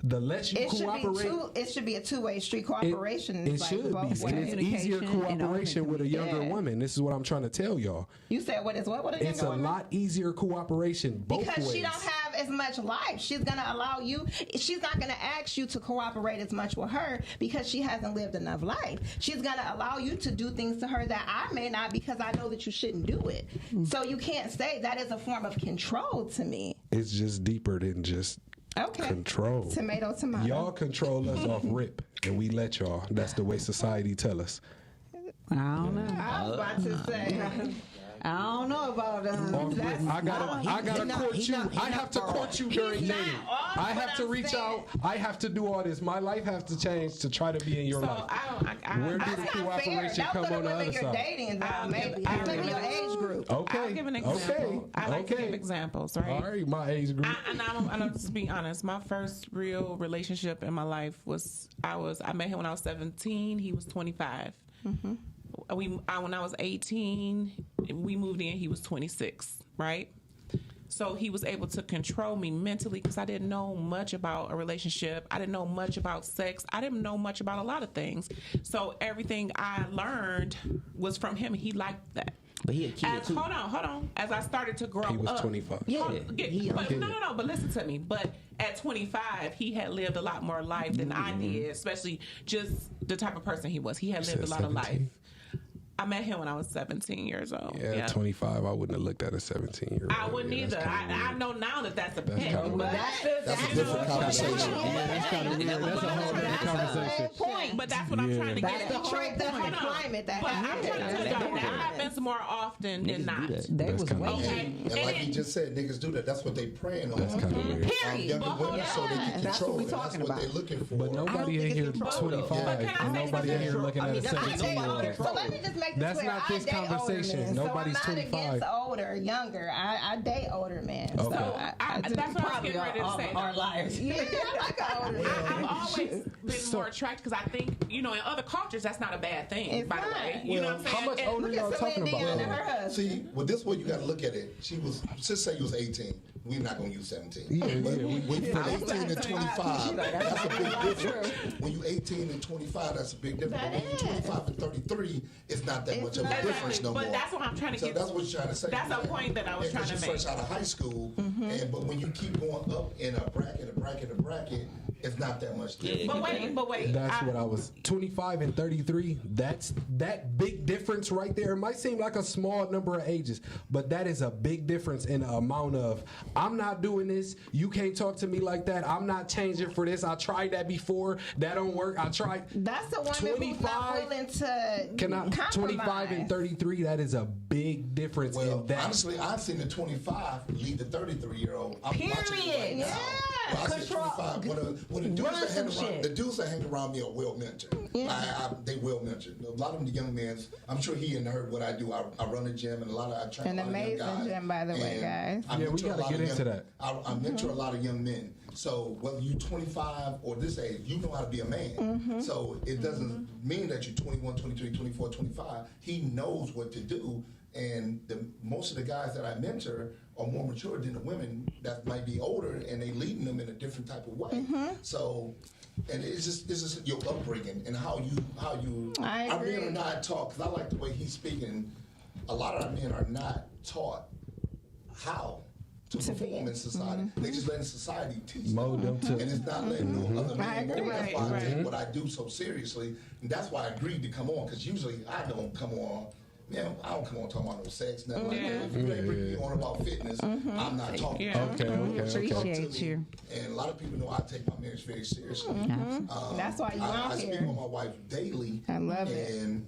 The less you cooperate, it should be a two-way street. Cooperation. It should be, and it's easier cooperation with a younger woman. This is what I'm trying to tell y'all. You said what is what? What a It's a lot easier cooperation both ways. Because she don't have as much life. She's gonna allow you. She's not gonna ask you to cooperate as much with her because she hasn't lived enough life. She's gonna allow you to do things to her that I may not because I know that you shouldn't do it. So you can't say that is a form of control to me. It's just deeper than just. Control. Tomato. Y'all control us off rip, and we let y'all. That's the way society tell us. I don't know. I was about to say. I don't know about I gotta court you. I have to court you during dating. I have to reach out. I have to do all this. My life has to change to try to be in your life. Where do the cooperation come on the other side? Dating, maybe your age group. Okay. I'll give an example. I like to give examples, right? All right, my age group. I'm just being honest. My first real relationship in my life was I met him when I was 17. He was 25. Mm-hmm. When I was 18, we moved in. He was 26, right? So he was able to control me mentally because I didn't know much about a relationship. I didn't know much about sex. I didn't know much about a lot of things. So everything I learned was from him. He liked that. But he a kid too. Hold on. As I started to grow up. He was 25. But listen to me. But at 25, he had lived a lot more life than I did, especially just the type of person he was. He had lived a lot of life. I met him when I was 17 years old. Yeah, 25. I wouldn't have looked at a 17-year-old. I wouldn't either. I know now that that's a pet. That's a different conversation. Yeah, that's kind of weird. That's a whole other conversation. But that's what I'm trying to get at. That's the climate that I'm trying to tell y'all that happens more often than not. They was waiting. And like he just said, niggas do that. That's what they praying on. That's kind of weird. Younger women so they can control it. That's what they're looking for. But nobody in here 25. And nobody in here looking at a 17-year-old. So let me just make this That's clear. not this conversation. Nobody's so I'm not 25. against older, younger. I date older men. Okay. So that's what I was getting ready to say. Are liars. Yeah, I like an older man. I've always been more attracted because I think, in other cultures, that's not a bad thing, by the way. You know what I'm saying? How much older y'all talking about? See, well, this way you got to look at it. Just say you was 18. We're not going to use 17. Yeah. When you're 18 and 25, that's a big difference. When you're 18 and 25, that's a big difference. But when you're 25 and 33, it's not that much of a difference no more. But that's what I'm trying to get. So that's what you're trying to say. That's a point that I was trying to make. You're fresh out of high school, but when you keep going up in a bracket, it's not that much difference. But wait. That's what I was. 25 and 33, that's that big difference right there. It might seem like a small number of ages, but that is a big difference in the amount of, I'm not doing this, you can't talk to me like that, I'm not changing for this, I tried that before, that don't work, I tried. That's the one who's not willing to compromise. 25 and 33, that is a big difference in that. Honestly, I've seen the 25 lead the 33-year-old. Period. Yeah. Well, I see 25. When the dudes that hang around me are well mentored. Yeah. They well mentored. A lot of the young men, I'm sure he heard what I do. I run a gym and I train a lot of young guys. An amazing gym, by the way, guys. We got to get into that. I mentor a lot of young men. So whether you're 25 or this age, you know how to be a man. So it doesn't mean that you're 21, 23, 24, 25. He knows what to do. And most of the guys that I mentor are more mature than the women that might be older, and they leading them in a different type of way. So And it's just your upbringing and how you. Our men are not taught, because I like the way he's speaking. A lot of our men are not taught how to perform in society. They just letting society teach them. And it's not letting no other men go. That's why I take what I do so seriously. And that's why I agreed to come on, because usually I don't come on. Man, I don't come on talking about no sex, nothing like that. If you ain't bringing me on about fitness, I'm not talking about it. Appreciate you. And a lot of people know I take my marriage very seriously. That's why you out here. I speak on my wife daily. I love it. And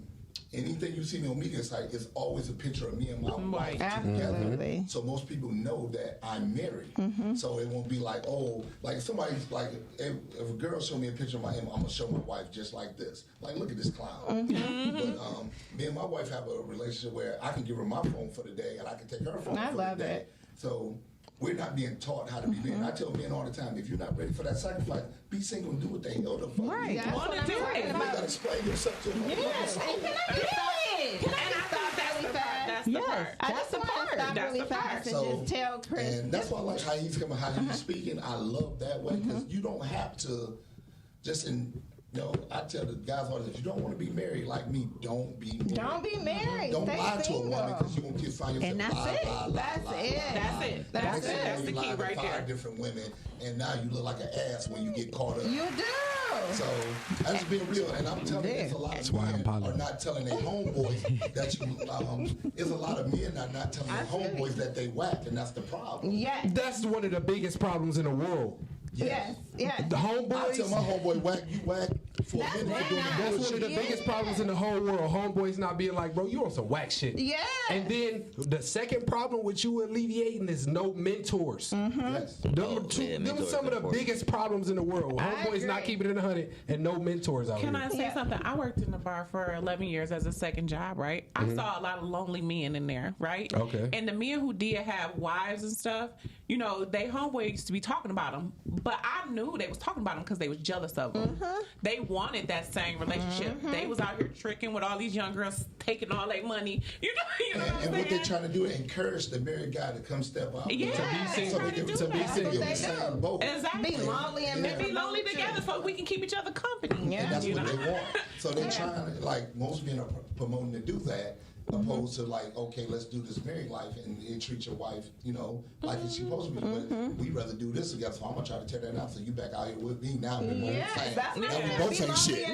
anything you see me on media site is always a picture of me and my wife Absolutely. together. So most people know that I'm married. So it won't be like, oh, like somebody's like, if a girl show me a picture of I'm gonna show my wife just like this. Like, look at this clown. But me and my wife have a relationship where I can give her my phone for the day and I can take her phone for the day. So we're not being taught how to be men. I tell men all the time, if you're not ready for that sacrifice, be single and do what the hell the fuck. Right. You want to do it. You gotta explain yourself to them. Yes. That's the part. I just want to stop really fast and just tell Chris. And that's why I like how he's coming, how he's speaking. I love that way, because you don't have to just I tell the guys all the time, if you don't want to be married like me, don't be married. Don't be married. Don't Stay lie single. to a woman, because you're going to find yourself And that's it. That's it. That's the key right there. 5 different women, and now you look like an ass when you get caught up. You do. So I'm just being real, and I'm telling you, there's a lot of men are not telling their homeboys that you. There's a lot of men that are not telling their homeboys that they whack, and that's the problem. Yes. That's one of the biggest problems in the world. Yes. The homeboys. I tell my homeboy, whack, you whack for a minute for doing the That's bullshit. one of the biggest problems in the whole world. Homeboys not being like, bro, you on some whack shit. Yeah. And then the second problem with you alleviating is no mentors. Yes. Them are some of the biggest problems in the world. Homeboys not keeping it 100 and no mentors out here. Can I say something? I worked in the bar for 11 years as a second job, right? I saw a lot of lonely men in there, right? Okay. And the men who did have wives and stuff, they homeboys used to be talking about them, but I knew they was talking about them because they was jealous of them. They wanted that same relationship. They was out here tricking with all these young girls, taking all their money. You know what I'm saying? What they're trying to do is encourage the married guy to come step out. Yeah, to be single. So they can be same boat. Exactly. Be lonely and be lonely together so we can keep each other company. Yeah. And that's what they want. So they're trying to, like, most men are promoting to do that, opposed to like, okay, let's do this married life and treat your wife, like it's supposed to be. But we'd rather do this together, so I'm gonna try to tear that out. So you back out here with me now. Now we both ain't shit.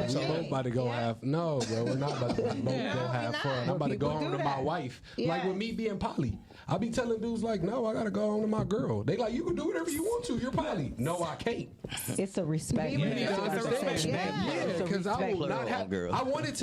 So we're both about to go have no, bro. We're not about to both go have fun. I'm about to go home to my wife. Like with me being poly, I be telling dudes like, no, I gotta go home to my girl. They like, you can do whatever you want to. You're poly. No, I can't. It's a respect. You need to understand. Yeah, because I will not have. I wanted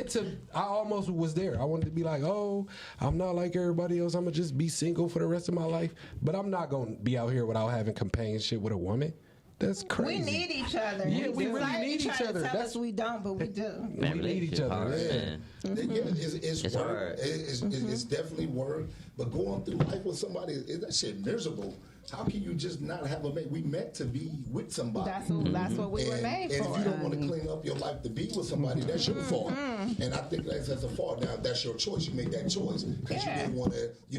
to. I almost was there. I wanted to be like, oh, I'm not like everybody else. I'm gonna just be single for the rest of my life. But I'm not gonna be out here without having companionship with a woman. That's crazy. We need each other. Yeah, we really need each other. Tell us we don't, but we do. We need each other. Hard, It's work. hard. It's definitely work. But going through life with somebody, that shit miserable. How can you just not have a mate? We meant to be with somebody. That's what we were made for. And if you don't want to clean up your life to be with somebody, that's your fault. And I think that's a fault. Now that's your choice. You made that choice because you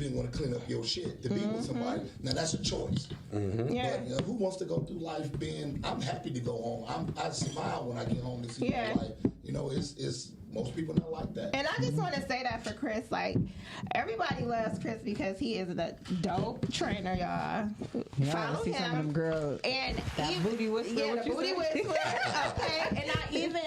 didn't want to clean up your shit to be with somebody. Now that's a choice. But who wants to go through life being? I'm happy to go home. I smile when I get home to see my life. It's most people not like that. And I just want to say that for Chris, like, everybody loves Chris because he is a dope trainer, y'all. Follow see him. some of them girls. And that booty whisper. Yeah, the booty whisper. Okay. And I even,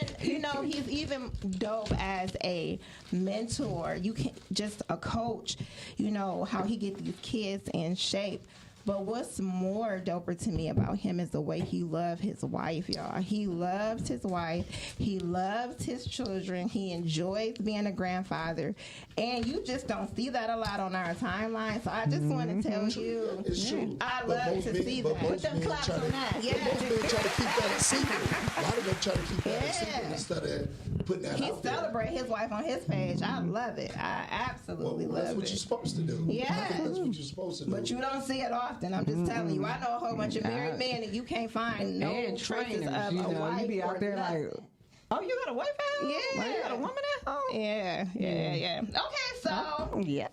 he's even dope as a mentor. You can just a coach. How he get these kids in shape. But what's more doper to me about him is the way he loves his wife, y'all. He loves his wife. He loves his children. He enjoys being a grandfather. And you just don't see that a lot on our timeline. So I just want to tell you, it's true. I love to see that. Put them claps on that. Yeah. Most men try to keep that a secret. A lot of them try to keep that a secret instead of putting that out there. He celebrates his wife on his page. I love it. I absolutely love it. That's what you're supposed to do. Yeah. I think that's what you're supposed to do. But you don't see it often. I'm just telling you. I know a whole bunch of married men and you can't find no traces of a wife. You be out there like, oh, you got a wife at home? Yeah. Like, you got a woman at home? Yeah. Okay, so yeah.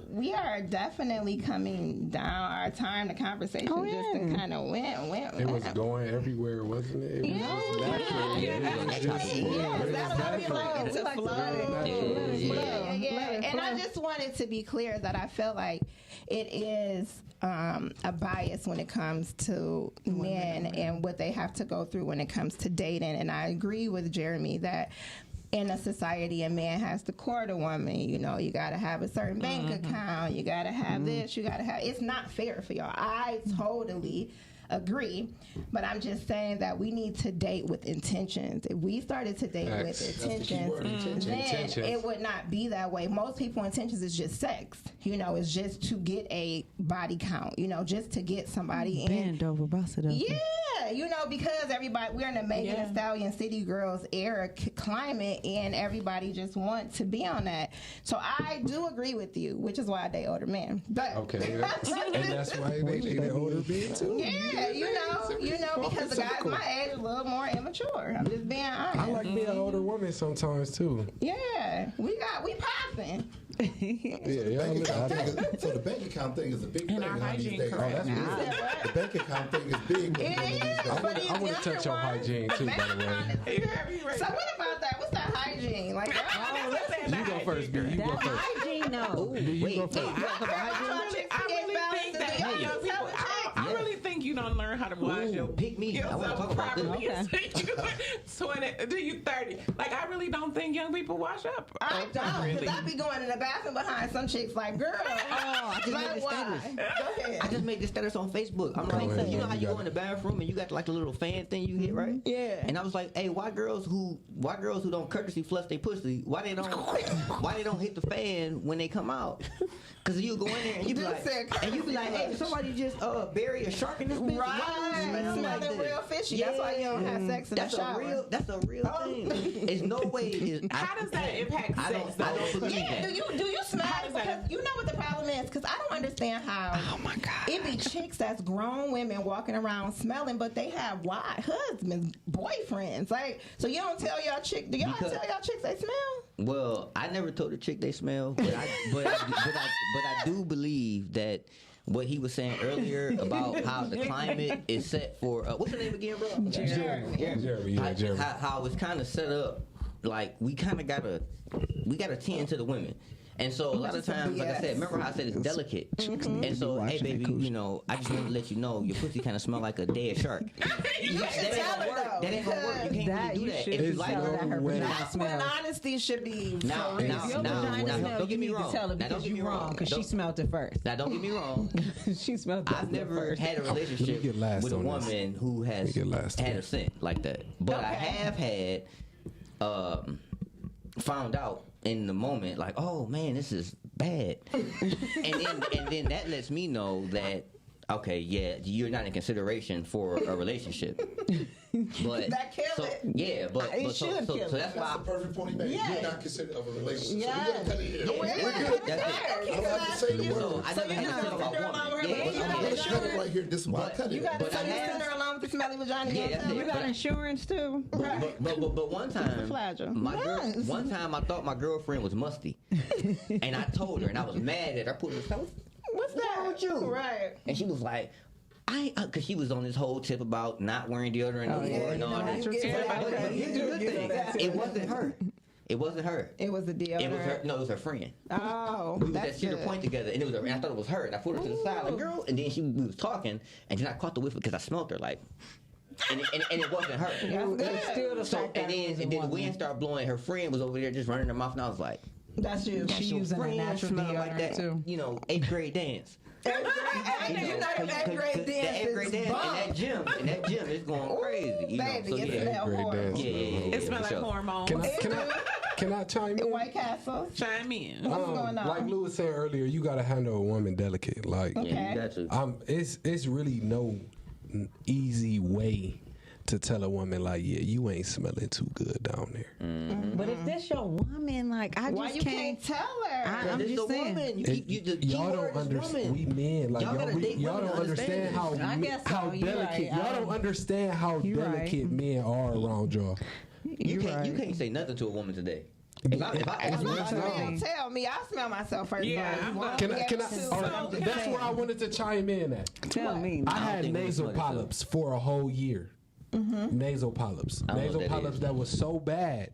we are definitely coming down. Our time, the conversation just kind of went. It was going everywhere, wasn't it? It was natural. It's a flow. And I just wanted to be clear that I felt like it is a bias when it comes to men and what they have to go through when it comes to dating. And I agree with Jeremy that in a society, a man has to court a woman. You know, you got to have a certain bank account. You got to have this. You got to have. It's not fair for y'all. I totally agree, but I'm just saying that we need to date with intentions. If we started to date with intentions, then it would not be that way. Most people intentions is just sex. You know, it's just to get a body count. You know, just to get somebody in. Bend over, bust it up. Yeah, you know, because everybody, we're in a Megan Thee Stallion City Girls era climate, and everybody just wants to be on that. So I do agree with you, which is why I date older men. But and that's why they date older men too. Yeah, you know, because the guys my age are a little more immature. I'm just being honest. I like being an older woman sometimes too. Yeah, we popping. So the bank account thing is a big thing these days. The bank account thing is big. I want to touch on hygiene too, by the way. So what about that? What's that hygiene? Like, you go first, B. You go first. Hygiene, no. You go first. I really think you don't learn how to wash your pick me. I want to talk about this. Okay. 20 you 30. Like, I really don't think young people wash up. I don't, because I be going in the bathroom behind some chicks like, girl. I just made this status. Go ahead. I just made this status on Facebook. I'm like, you know how you go in the bathroom and you got like a little fan thing you hit, right? Yeah. And I was like, hey, why girls who don't courtesy flush their pussy? Why they don't hit the fan when they come out? Because you go in there and you be like, hey, did somebody just bury a shark in this bitch? Right. Smelling real fishy. That's why you don't have sex in the shower. That's a real thing. There's no way. How does that impact sex? I don't believe that. Do you smell it? Because you know what the problem is? Because I don't understand how. Oh my God. It be chicks that's grown women walking around smelling, but they have husbands, boyfriends. Like, so you don't tell y'all chick. Do y'all tell y'all chicks they smell? Well, I never told a chick they smell, but I do believe that what he was saying earlier about how the climate is set for what's her name again, bro? Jeremy. How it's kind of set up, like we gotta tend to the women. And so a lot of times, like I said, remember how I said it's delicate. And so, hey baby, you know, I just want to let you know your pussy kind of smell like a dead shark. That ain't gonna work. You can't really do that. If you like her, that's when honesty should be. Now, don't get me wrong. Tell her because you're wrong because she smelled it first. Now, don't get me wrong. She smelled it. I've never had a relationship with a woman who has had a scent like that, but I have had found out in the moment, like, oh man, this is bad, and then that lets me know that okay, yeah, you're not in consideration for a relationship. But that kills it. Yeah, but so that's why the perfect point he made. You're not considered of a relationship. Yeah. So we're gonna cut it here. We're good. That's it. I don't have to say the word. So I never had to talk about woman. Let's cut it right here. This is why I cut it. You got to send her along with the smelly vagina. Yeah, You got insurance too. But one time, one time I thought my girlfriend was musty, and I told her, and I was mad at her. I put her, what's that with you? Right. And she was like, because she was on this whole tip about not wearing deodorant no more and all that. But here's the good thing. It wasn't her. It wasn't her. It was the deodorant. It was her. No, it was her friend. Oh, we was at Cedar Point together, and it was her. And I thought it was her. And I put her to the side, like, girl. And then we was talking, and then I caught the whiff because I smelled her, like. And it wasn't her. And then the wind started blowing. Her friend was over there just running her mouth, and I was like, "That's you." She using a natural deodorant like that too. You know, 8th grade dance. You know the 8th grade dance. The 8th grade dance in that gym is going crazy. You baby, know, so it smells like hormones. Can I chime in? White Castle. Chime in. What's going on? Like Lou was saying earlier, you gotta handle a woman delicate. Like, yeah, you got to. It's really no easy way to tell a woman like, yeah, you ain't smelling too good down there. Mm-hmm. But if this your woman, like, why you can't tell her? I'm just saying. Y'all don't understand. We men, like y'all don't understand how delicate. Y'all don't understand how delicate men are around y'all. You can't say nothing to a woman today. If I Somebody tell me, I smell myself first. Yeah. That's where I wanted to chime in at. Tell me. I had nasal polyps for a whole year. Nasal polyps. Nasal polyps that was so bad,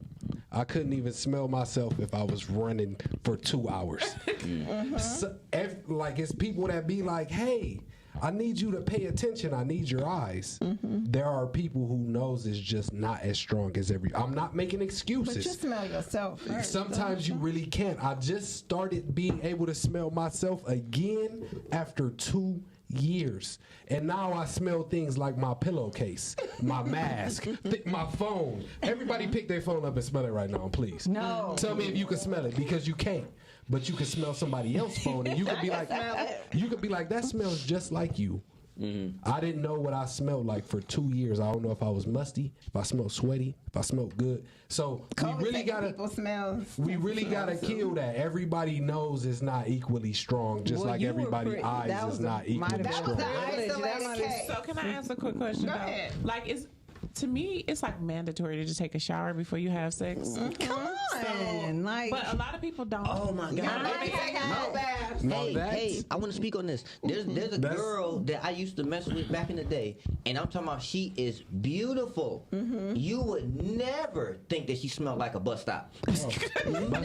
I couldn't even smell myself if I was running for 2 hours. So, like, it's people that be like, hey, I need you to pay attention. I need your eyes. There are people who nose is just not as strong as I'm not making excuses. But you smell yourself first. Sometimes you really can't. I just started being able to smell myself again after 2 years, and now I smell things like my pillowcase, my mask, my phone. Everybody pick their phone up and smell it right now, please. No. Tell me if you can smell it, because you can't. But you can smell somebody else's phone, and you could be like, that smells just like you. I didn't know what I smelled like for 2 years. I don't know if I was musty, if I smelled sweaty, if I smelled good. So we really gotta kill that. Everybody knows it's not equally strong, just like everybody's eyes is not equally strong. So can I ask a quick question? Go ahead. Like, to me, it's like mandatory to just take a shower before you have sex. Come on. But a lot of people don't. Oh my God! Hey, I want to speak on this. There's a girl that I used to mess with back in the day, and I'm talking about she is beautiful. You would never think that she smelled like a bus stop. Bus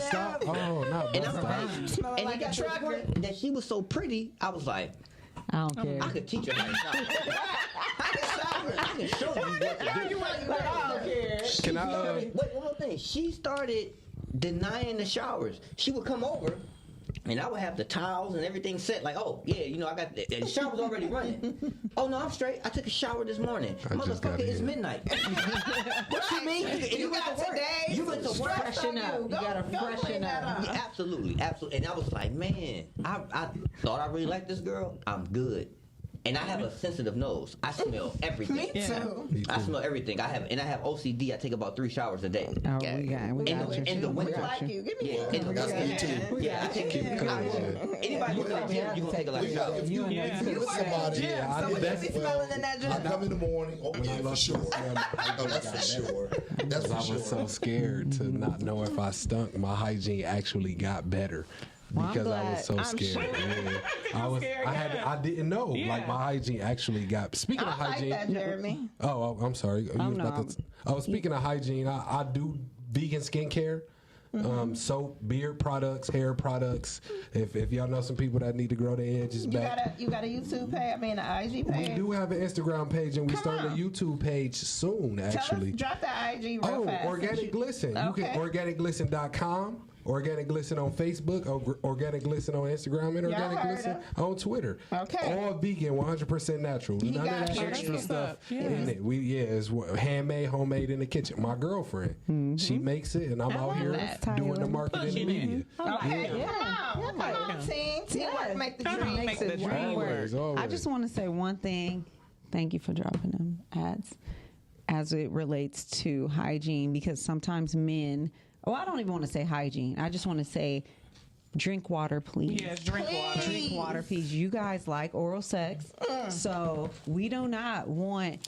stop? Oh, not bus stop. And it got to the point that she was so pretty, I was like, I don't care. I could teach her how to shower. I can show you what to do. I don't care. Can I? Wait, one more thing. She started denying the showers. She would come over, and I would have the towels and everything set. Like, oh yeah, I got the shower's already running. Oh no, I'm straight. I took a shower this morning. Motherfucker, it's midnight. What you mean? You got today. You went to work. Freshen up. You gotta freshen up. Yeah, absolutely. And I was like, man, I thought I really liked this girl. I'm good. And I have a sensitive nose. I smell everything. Me too. I smell everything. I have OCD. I take about 3 showers a day. Oh, we got you. In the winter, Like you. Give me one. That's me too. Yeah, I take anybody who's in the gym, you gonna take a lot of showers. If you with somebody, So would you be smelling in that I gym? come in the morning. Oh yeah, for sure. That's for sure. That's for I was sure. so scared to not know if I stunk. My hygiene actually got better. Because I was so scared. I didn't know. Yeah. Like, my hygiene actually got. Speaking of hygiene. Like that, Jeremy. Oh, I'm sorry. Speaking of hygiene, I do vegan skincare. Soap, beard products, hair products. If y'all know some people that need to grow their edges back. You got a YouTube page? I mean, an IG page? We do have an Instagram page, and we starting a YouTube page soon, actually. Drop the IG real fast. Organic Glisten. Okay. You can organicglisten.com. Organic Glisten on Facebook, Organic Glisten on Instagram, and Organic Glisten on Twitter. Okay. All vegan, 100% natural. None of that extra stuff in it. It's handmade, homemade in the kitchen. My girlfriend, she makes it, and I'm out here doing the marketing and media. Okay, come on, team. Teamwork make the dream. Make the dream work. Always. I just want to say one thing. Thank you for dropping them ads as it relates to hygiene, because sometimes men. Oh, I don't even want to say hygiene. I just want to say drink water, please. Yes, drink water. Drink water, please. You guys like oral sex, so we do not want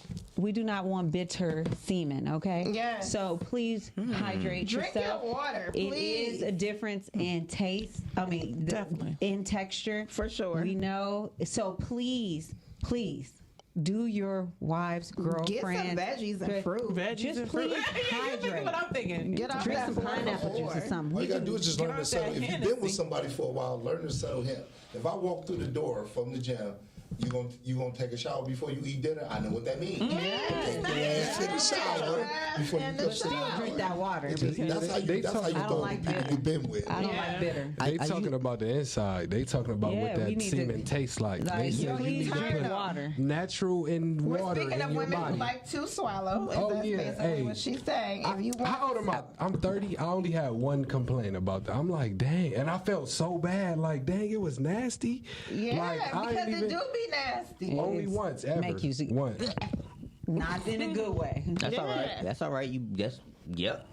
bitter semen. Okay. Yes. So please hydrate Drink yourself. your water, It please. is a difference in taste. I mean, Definitely. in texture. For sure. We know. So please. Do your wives, girlfriends, Get some veggies and fruit. Just please hydrate. What I'm thinking. Get off Drink that some pineapple juice or something. All you gotta do is just learn to out settle. that If you've been with somebody for a while, learn to settle him. If I walk through the door from the gym, you gonna take a shower before you eat dinner? I know what that means. Take your ass to the shower before you go Still drink that water. That's how you throw like the people you've been with. I don't like bitter. They talking about the inside. They talking about what we that need semen tastes like. They say you please need to drink put water. natural in We're water speaking of in your women body. who like to swallow. Oh, That's yeah. basically Hey. what she's saying. If you want, How old am I? I'm 30. I only had one complaint about that. I'm like, dang. And I felt so bad. Like, dang, it was nasty. yeah, Like, I because ain't it do be nasty. Only once ever. Make you see- Once. Not in a good way. That's all right. That's all right. Yep.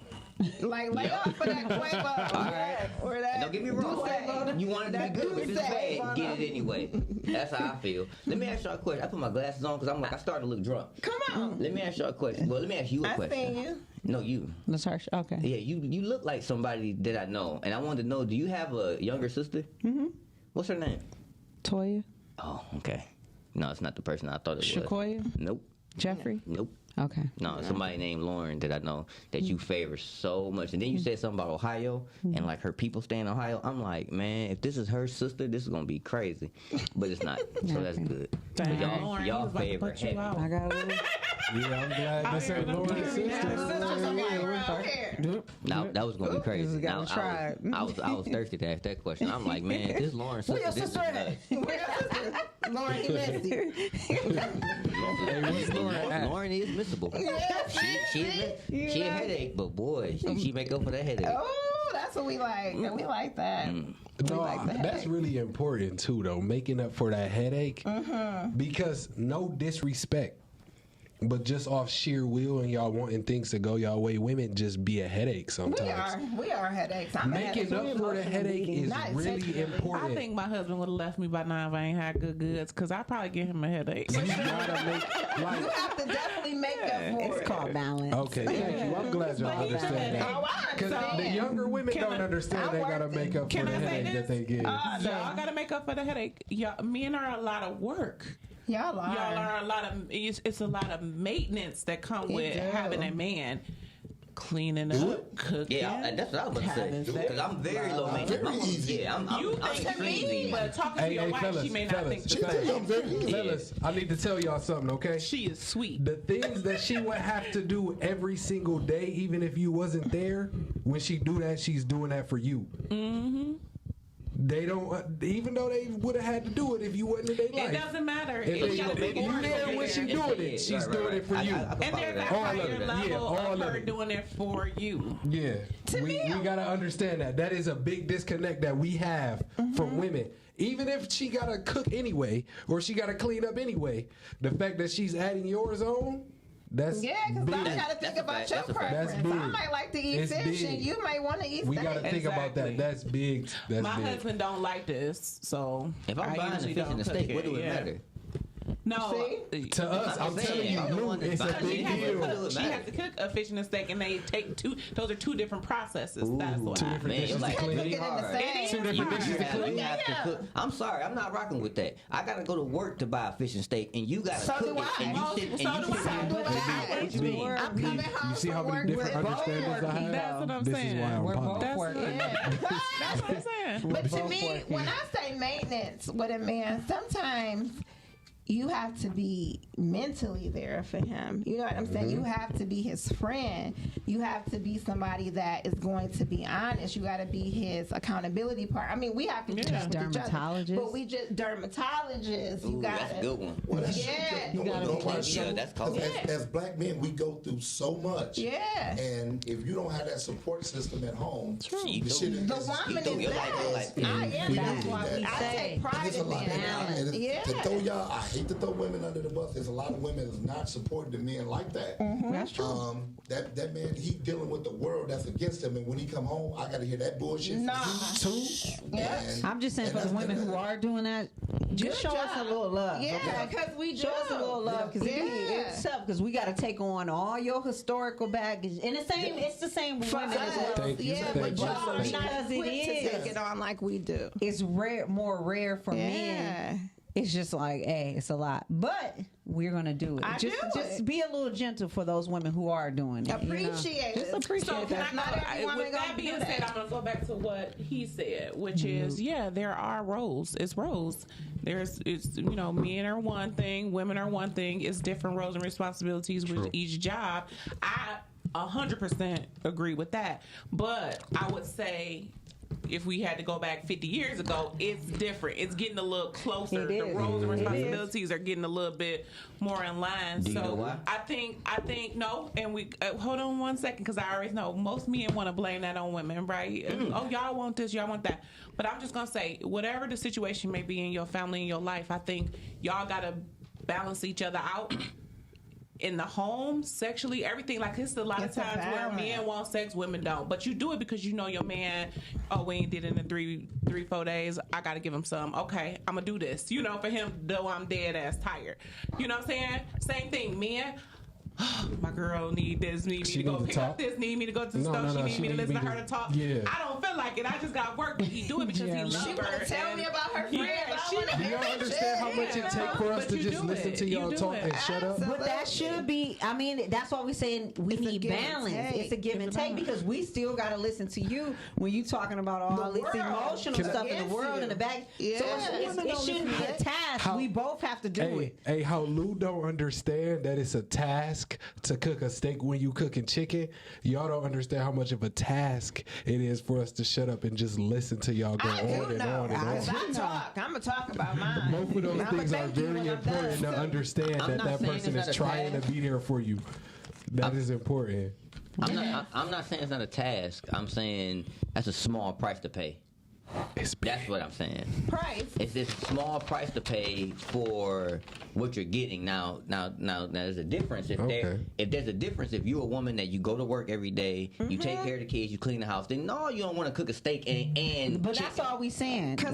Like, lay off for that Quavo. All right. Or that. Don't get me wrong. You want it to be good, but if it's bad, get it anyway. That's how I feel. Let me ask y'all a question. I put my glasses on because I'm like, I started to look drunk. Come on. Let me ask y'all a question. Well, let me ask you a question. I seen you. No, you. That's harsh. Okay. Yeah, you look like somebody that I know, and I wanted to know, do you have a younger sister? Mm-hmm. What's her name? Toya. Oh, okay. No, it's not the person I thought it was. Shakoya. Nope. Jeffrey. Nope. Okay. No, somebody named Lauren that I know that you favor so much. And then you said something about Ohio and like her people stay in Ohio. I'm like, man, if this is her sister, this is gonna be crazy. But it's not. So that's good. But Lauren, y'all favor heavy. I got a little. Yeah, I'm glad this ain't Lauren's sister. No, that was gonna be crazy. This Now, is try. I was thirsty to ask that question. I'm like, man, this Lauren's sister. This is nuts. Lauren, you missed it. Hey, what's Lauren at? Lauren is missable. She a headache, but boy, she make up for that headache. Oh, that's what we like. We like that. No, that's really important too, though. Making up for that headache, because no disrespect, but just off sheer will and y'all wanting things to go y'all way, women just be a headache sometimes. We are headaches. Making up for the headache is really important. I think my husband would have left me by now if I ain't had good goods, because I probably give him a headache. You gotta make You have to definitely make up for it. It's called balance. Okay, thank you. I'm glad y'all understand that. Oh, I Because understand. the younger women don't understand they gotta make up for Can the I say headache that this? they get. Y'all got to make up for the headache. Men are a lot of work. Y'all are. Y'all are a lot of. It's a lot of maintenance that come with having a man. Cleaning up, cooking. Yeah, that's what I was about to say. Because I'm very low maintenance. Yeah, I'm You think to me, extremely. but talking to your wife, fellas, she may not think the same. Fellas, I need to tell y'all something, okay? She is sweet. The things that she would have to do every single day, even if you wasn't there, when she do that, she's doing that for you. Mm-hmm. They don't, even though they would have had to do it if you wasn't in their life. It doesn't matter. If It's gotta be you there when she doing it, she's doing it for you. And there's a All higher of it. level Yeah, all of of her it. doing it for you. Yeah, we gotta understand that. That is a big disconnect that we have from women. Even if she gotta cook anyway, or she gotta clean up anyway, the fact that she's adding yours on, that's Yeah, because big. I got to think about your That's a fact. preference. That's big. I might like to eat It's fish, big. and you might want to eat We steak. gotta think about that. Exactly. That's big. That's My big. husband don't like this, so If I'm I buying the usually fish don't and the cook steak, it. what do it Yeah. matter? No. To us, I'm telling you, Lou, it's a She big has, to deal. cook, she has to cook a fish and a steak, and they take two. Those are two different processes. That's why. Two different Man, dishes it's like to clean. really hard. Two different dishes to clean. You have to cook. I'm sorry, I'm not rocking with that. I gotta go to work to buy a fish and steak, and you gotta So cook do it. I. And you sit, and So you do sit I. there. So do I. What you mean? I'm coming home You see how from many work different with understandings I have? That's what I'm This saying. is why I'm We're pumped. both That's working. That's what I'm saying. But to me, when I say maintenance with a man, sometimes you have to be mentally there for him. You know what I'm saying? You have to be his friend. You have to be somebody that is going to be honest. You got to be his accountability part. I mean, we have to do that with each other. Dermatologist. But we just dermatologists. You Ooh, got that's a good one. Well, that's Yeah. you gotta be Yeah, that's called. as black men, we go through so much. Yeah. And if you don't have that support system at home, You the know. shit is The just- woman throw is your life that. like- I am We that. do I that. take pride There's a in lot of that. and Yeah. to throw y'all, I hate to throw women under the bus. There's a lot of women that's not supporting the men like that. That's true. That man, he dealing with the world that's against him, and when he come home, I got to hear that bullshit Nah. from you too. Yeah. And- I'm just saying and for the that's- women who are doing that, just Good show us a job. little love. Yeah, okay? because we Show us a little love because Yeah. it's tough because we got to take on all your historical baggage, and it's the same with For women as well. us, Thank you, yeah, thank but you. y'all are Because not it quick to is. take it on like we do. It's more rare for Yeah. men. It's just like, hey, it's a lot, but we're gonna do it. I just do it. be a little gentle for those women who are doing it. Appreciate Just it. appreciate So that. can I Not go, every woman with gonna that do being that. said, I'm going to go back to what he said, which is, yeah, there are roles. It's roles. It's men are one thing, women are one thing. It's different roles and responsibilities with each job. I 100% agree with that. But I would say, if we had to go back 50 years ago, it's different. It's getting a little closer. It The is. roles and It is. responsibilities are getting a little bit more in line. Do you so know why? I think no, and we hold on one second because I already know most men want to blame that on women, right? Oh, y'all want this, y'all want that. But I'm just gonna say, whatever the situation may be in your family, in your life, I think y'all gotta balance each other out. in the home, sexually, everything. Like, it's a lot of times where men want sex, women don't. But you do it because you know your man, oh, we ain't did it in 3-4 days. I got to give him some. Okay, I'm going to do this. You know, for him, though I'm dead ass tired. You know what I'm saying? Same thing, men. My girl need this, need me to go pick up this, need me to go to the store, she need me to listen to her to talk. Yeah. I don't feel like it. I just got work, but he do it because he loves her. She want to tell me about her friends. You don't understand how much it takes for us to just listen to y'all talk and shut up. But that should be, I mean, that's why we're saying we need balance. It's a give and take because we still got to listen to you when you talking about all this emotional stuff in the world in the back. Yeah. So it shouldn't be a task. We both have to do it. Hey, how Lou don't understand that it's a task to cook a steak when you cooking chicken. Y'all don't understand how much of a task it is for us to shut up and just listen to y'all go on and on and on. I'm gonna talk about mine. Both of those things are very important to understand that person is trying to be there for you. That is important. I'm not saying it's not a task. I'm saying that's a small price to pay. That's what I'm saying. Price. It's this small price to pay for what you're getting. Now there's a difference. If there's a difference, if you're a woman that you go to work every day, you take care of the kids, you clean the house, then no, you don't want to cook a steak and but that's all we saying. What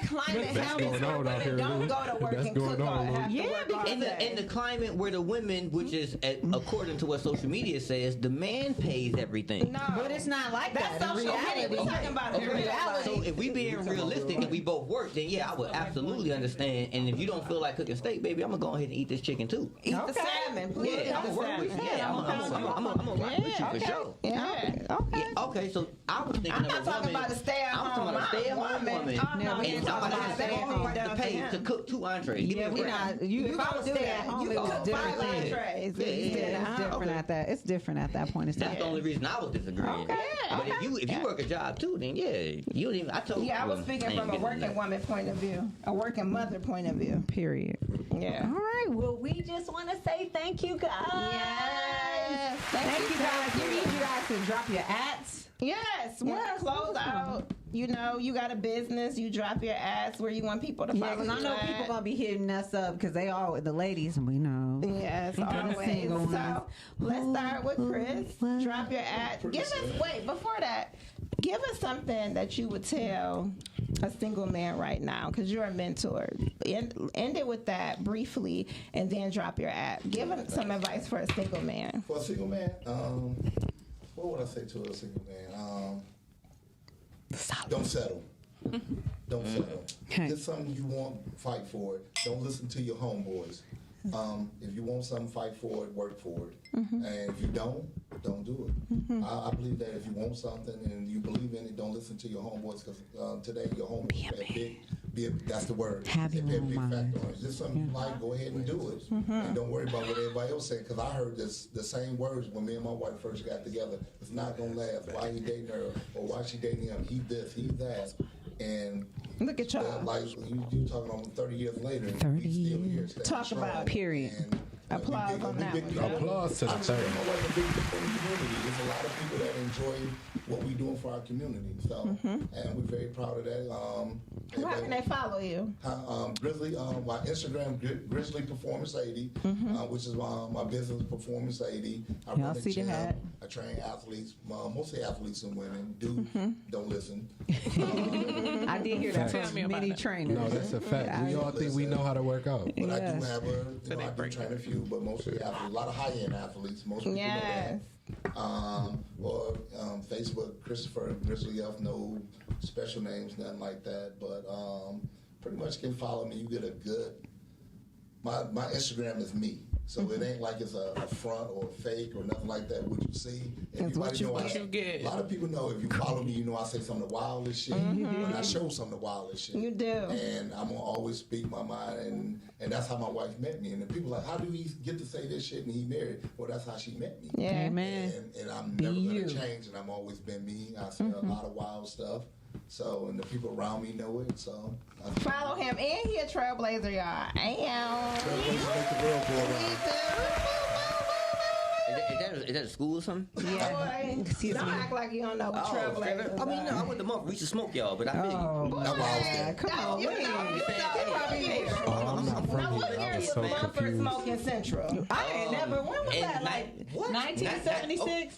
climate have women don't go to work and cook or have to work all day? In the climate where the women, which is according to what social media says, the man pays everything. No, but it's not like that. That's social media. We're talking about reality. So if we being realistic and we both work, then yeah, I would absolutely understand. And if you don't feel like cooking steak, baby, I'm gonna go ahead and eat this chicken too. Eat the salmon, please. Yeah, I'm gonna work with you. Yeah, I'm gonna rock with you for sure. Yeah. Okay. So I was thinking I'm of a not talking woman. about a stay-at-home I'm talking about a stay-at-home woman. And somebody has a small price to pay to cook 2 entrees. Yeah, we not. If I was stay at home, it was a different thing. It's different at that. It's different at that point. That's the only reason I was disagreeing. But if you work a job too, then yeah, you don't even. I told you. Yeah, I was speaking from a working woman point of view, a working mother point of view. Period. Yeah. All right. Well, we just want to say thank you guys. Yes. Thank you guys. We need you guys to drop your ads. Yes. We're gonna close out. You know, you got a business. You drop your ads where you want people to follow. Yeah, because I know people gonna be hitting us up because they all the ladies, and we know. Yes, always. So let's start with Chris. Drop your ad. Before that, give us something that you would tell a single man right now, because you're a mentor. End it with that briefly, and then drop your ad. Give him some advice for a single man. For a single man, what would I say to a single man? Don't settle. Don't settle. Get something you want, fight for it. Don't listen to your homeboys. If you want something, fight for it, work for it. And if you don't do it. I believe that if you want something and you believe in it, don't listen to your homeboys, because today your homeboys that's the word. Have your big own mind. factor on it. Is this something you like? Go ahead and do it. And don't worry about what everybody else said, because I heard the same words when me and my wife first got together. It's not going to last. Why you dating her? Or why she dating him? He this, he that. And look at y'all. Like you talking on 30 years later. 30 years. Talk about period. Applause on that one. Applause to the third. There's a lot of people that enjoy what we're doing for our community. So, and we're very proud of that. How can they follow you? Grizzly, my Instagram, Grizzly Performance 80, which is my business, Performance 80. I run a gym. I train athletes, mostly athletes and women. Don't listen. I did hear that from many trainers. No, that's a fact. We all think we know how to work out. But I do have I do train a few, but mostly athletes. A lot of high-end athletes. Most people know that. Or Facebook, Christopher Grizzly F, no special names, nothing like that. But pretty much can follow me. You get a good. My Instagram is me, so it ain't like it's a front or a fake or nothing like that. What you see, everybody know. A lot of people know if you follow me, you know I say some of the wildest shit, and I show some of the wildest shit. You do, and I'm gonna always speak my mind, and that's how my wife met me. And the people are like, how do he get to say this shit and he married? Well, that's how she met me. Yeah, amen. And I'm never gonna change, and I'm always been me. I say a lot of wild stuff. So, and the people around me know it. So, follow him. And he a trailblazer, y'all. Trailblazers make the world go around. Is that a school or something? Yeah. Don't act like you don't know what trailblazers. I mean, no, I went to month. We used to smoke y'all, but I didn't. Come on, I'm from here. so Mumford confused. Smoking Central? I ain't never. When was that? Like 1976?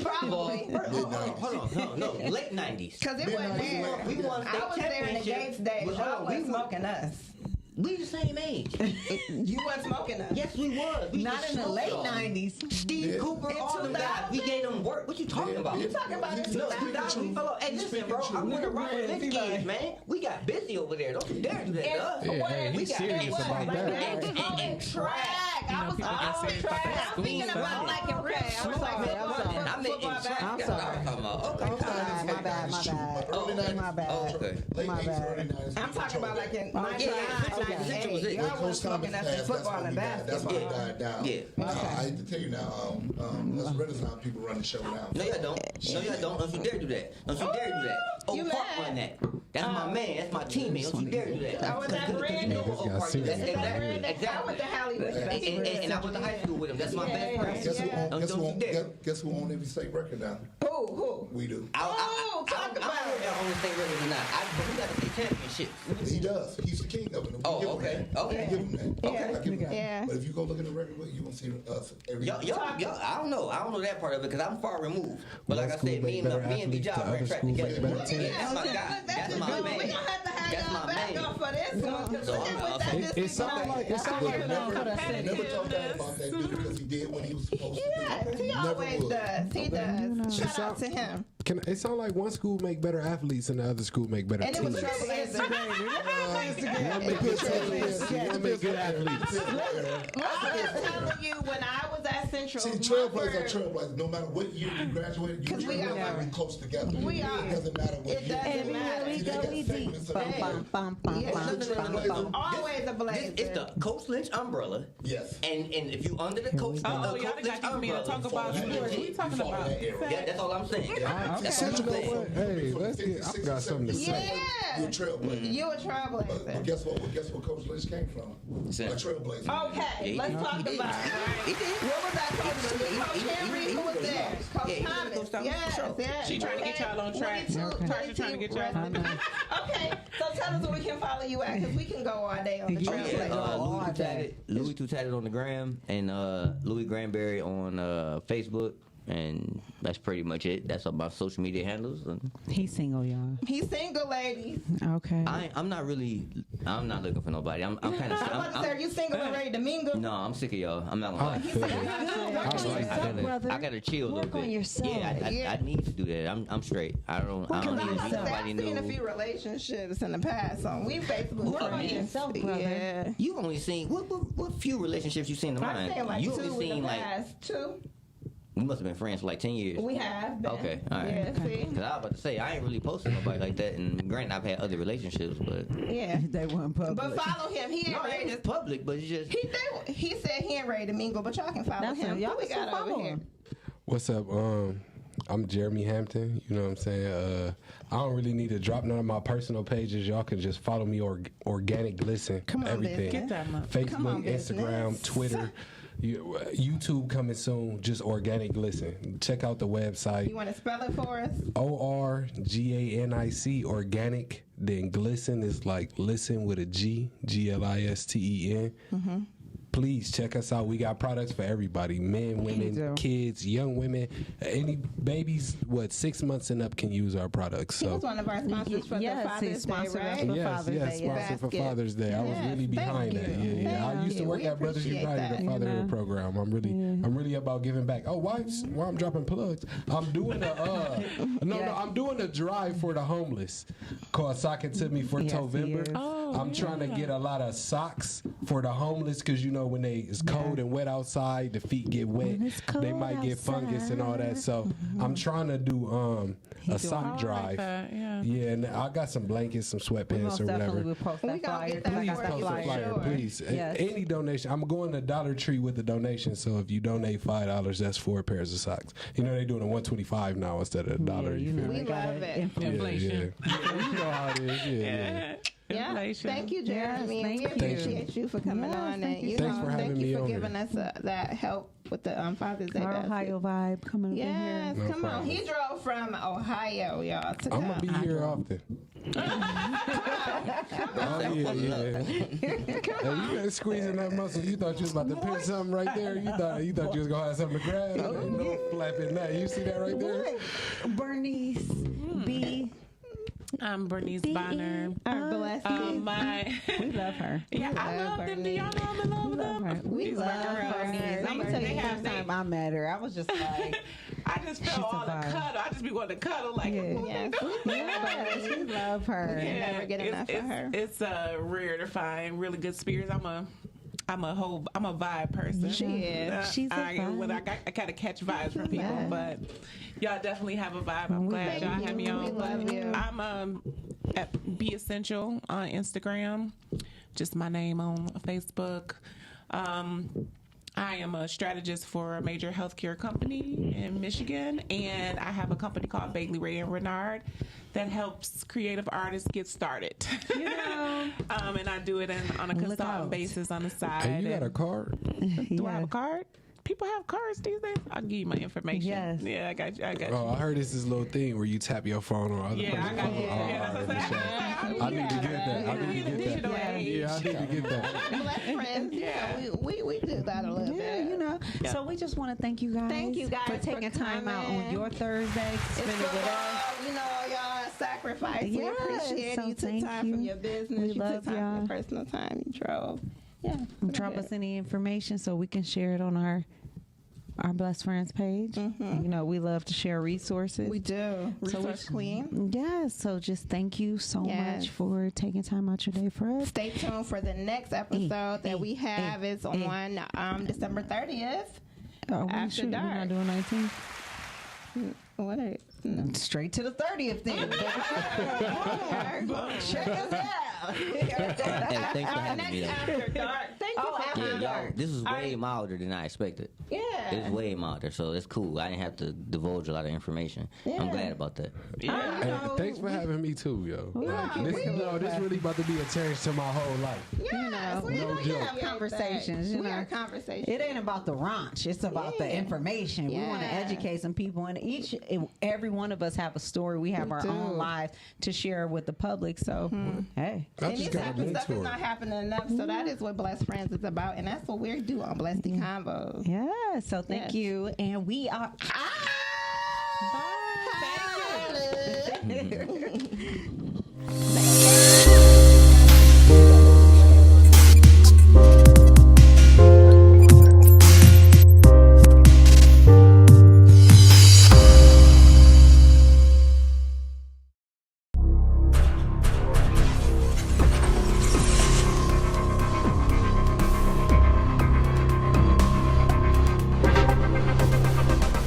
Probably. Hold on. No, late 90s. Because it wasn't there. We won I was there in the Gates days. Y'all wasn't smoking us. We the same age. You wasn't smoking us. Yes, we was. We Not in the late 90s. Steve Cooper, all them guys. We gave them work. What you talking about? You talking about this? No, 2000. Hey, listen, bro. I'm gonna rock with this kids, man. We got busy over there. Don't you dare do that, Hey, he's serious about that. And track. I was on track. I'm thinking about like in red. I was like, I'm sorry. My bad. I'm talking about like in my Central. Y'all was smoking us in football and That's what basketball. died down. Yeah. I hate to tell you now, us Renaissance people run the show now. No, y'all don't. Don't you dare do that. Don't you dare do that. You Park mad? run that. That's my man. That's my teammate. Don't you dare do that. Oh, is that Brand? You know This guy Park. serious. Exactly. I went to Hollywood. And I went to high school with him. That's my best friend. Guess who on every state record now? Who? We do. I don't know if y'all on the state record or not. But we got the state championship. He does. He's the king of it. Oh, okay. I give him that. Yeah. I give him that. Yeah. But if you go look at the record book, you won't see us every Y'all, I don't know that part of it because I'm far removed. But like I said, me and B Job ran track together. That's my guy. That's my man. We don't have to have That's y'all my back man. up for this one. So I'm It sounds like never told that about that dude because he did what he was supposed to Yes, do. he Never always would. does. He does. Shout out to him. It sounds like one school make better athletes and the other school make better And it was teams. Trailblazer. One make good teams, one make good athletes. I'm just telling you, when I was at Central, See, trailblazers are trailblazers. No matter what year you graduated, you 'Cause we are. trailblazers. We close together. We are. It doesn't matter what It year. doesn't matter. See, they got segments of the year. Always a blazer. It's the Coach Lynch umbrella. Yes. And if you under the Coach Oh, Coach y'all Lynch got me to talk about Fall in sports. that We talking you fall in about. that era. Yeah, that's all I'm saying. That's all I'm You know saying. what? Hey, let's get. I've got something to say. Yeah. You're a trailblazer. You a But trailblazer. guess what? Guess what Coach Lynch came from? A trailblazer. Okay, let's talk about it. He did. What was that coach? Coach Henry, who was there? Coach Yeah, he was Thomas. Coach Thomas, Yes, for sure. yes. She trying to get y'all on track. 22, Tasha trying to get y'all on track. Okay, so tell us where we can follow you at, because we can go all day on the Yeah. trailblazer. Louis Two Tatted on the gram and Louis Granberry on Facebook, and that's pretty much it. That's all my social media handles. And He's single, y'all. He's single, ladies. Okay. I'm not looking for nobody. I'm kind of. I'm about to say, are you single and ready to mingle? No, I'm sick of y'all. I'm not gonna I lie. feel it. Work on yourself, brother. I gotta chill a little Work bit. on yourself. Yeah, I need to do that. I'm straight. I don't on need to be yourself. nobody I've seen a new. few relationships in the past on Facebook. Work on yourself, brother. Yeah. You only seen what few relationships you seen in I've mine? seen like You two only in seen the like past. Two. we must have been friends for like 10 years. We have been. Okay, all right. Yeah, see? Cause I was about to say I ain't really posted nobody like that, and granted I've had other relationships, but Yeah. They weren't public. But follow him. He ain't no, it ready ain't to. public. But it's just He said he ain't ready to mingle, but y'all can follow That's him. it. Y'all Who we can got follow over here? him. What's up? I'm Jeremy Hampton. You know what I'm saying? I don't really need to drop none of my personal pages. Y'all can just follow me organic listen. Come on, everything. business. Get that money. Facebook, Come on, Instagram, business. Twitter. YouTube coming soon. Just organic listen. Check out the website. You want to spell it for us? ORGANIC organic. Then glisten is like listen with a G, GLISTEN. Please check us out. We got products for everybody: men, women, kids, young women, any babies. 6 months and up can use our products. He So was one of our sponsors for Yes, the Father's he's Day, sponsored us right? for yes, Father's yes, Day, yeah. sponsored for Basket. Father's Day. I was Yes, really behind thank that. you. Yeah. I Thank used to you. work We at Brothers appreciate United, that. the fatherhood program. I'm really about giving back. Oh, why I'm dropping plugs? I'm doing I'm doing a drive for the homeless called Sock It To Me for Tovember. I'm trying to get a lot of socks for the homeless because when it's cold and wet outside, the feet get wet. it's cold They might get fungus and all that. So I'm trying to do a sock drive. Yeah. Yeah, and I got some blankets, some sweatpants Most or whatever. definitely will post We that gonna flyer. get that 'cause I Please got that post a for flyer, sure. please. Yes. Any donation. I'm going to Dollar Tree with the donation. So if you donate $5, that's 4 pairs of socks. They're doing a $125 now instead of $1. You feel We me? love it. Inflation. Yeah. You know how it is. Yeah. Yeah. Inflation. Thank you, Jeremy. Yes, we thank you. appreciate you for coming on. And thank you. you Thanks know, for having thank you me for on giving us that help with the Father's Day Our basket. Ohio vibe coming up in Yes, here. No come on. problem. He drove from Ohio, y'all, to I'm gonna be come. here often. Oh yeah. Hey, you better squeeze in that muscle. You thought you was about to pinch something right there. You thought you was gonna have something to grab. No flapping that. You see that right there? Bernice B. I'm Bernice Bonner. Our Blesstie. We love her. Yeah, I love them. Do y'all know I'm in love with them? We These love my girls. Bernice. I'm gonna tell you the first time I met her, I was just like, I just felt all the survived. cuddle. I just be wanting to cuddle like, Yes. yes, we love her. Yeah, never get enough of her. It's rare to find really good spirits. I'm a vibe person. She is. She's a When I vibe. kind of catch vibes from people, vibe. but y'all definitely have a vibe. I'm glad y'all have me on. We love you. I'm at Be Essential on Instagram, just my name on Facebook. I am a strategist for a major healthcare company in Michigan, and I have a company called Bailey Ray and Renard that helps creative artists get started. You know, And I do it on a Look consultant out. basis on the side. Hey, you got a And card? do I have a card? People have cards these days. I'll give you my information. Yes. Yeah, I got you. Oh, I heard it's this little thing where you tap your phone on other Yeah, people's I got phone. you. Yeah, that's what I'm saying. I need to get that. I need to get Digital that. age. Yeah, I need to get that. Black friends. Yeah. So we do that a little yeah, bit. you know. So we just want to thank you guys. Thank you guys for taking for time out coming. on your Thursday to It's spend it with us. football, you know, y'all sacrifice. We Yes, appreciate so you took thank time you. from your business. We you love took time y'all. from your personal time. You drove. Yeah. Drop us any information so we can share it on our Blessed Friends page. You know, we love to share resources. We do. Resource Queen. Yes, so just thank you so Yes. much for taking time out your day for us. Stay tuned for the next episode that we have. Is on December 30th. Oh, After shoot, we're dark. not doing 19. What are Straight to the 30th then. Check us out. Hey, thanks for having me. Though. After dark. Thank you for Yeah, coming. y'all, this is way milder than I expected. Yeah. It's way milder, so it's cool. I didn't have to divulge a lot of information. I'm glad about that. Hey, thanks for having me too, yo. This really about to be a change to my whole life. Yes, we No we joke. have Conversations, you We know. are conversations. It ain't about the raunch. It's about the information. We want to Yeah. educate some people, and every one of us have a story. We have our own lives to share with the public. So, hey, I And just this got a type of stuff is mentor. not happening enough. So that is what Blessed Friends is about. And that's what we do on Blesstie Convos. yeah. So thank Yes. you, and we are. Bye. Thank you.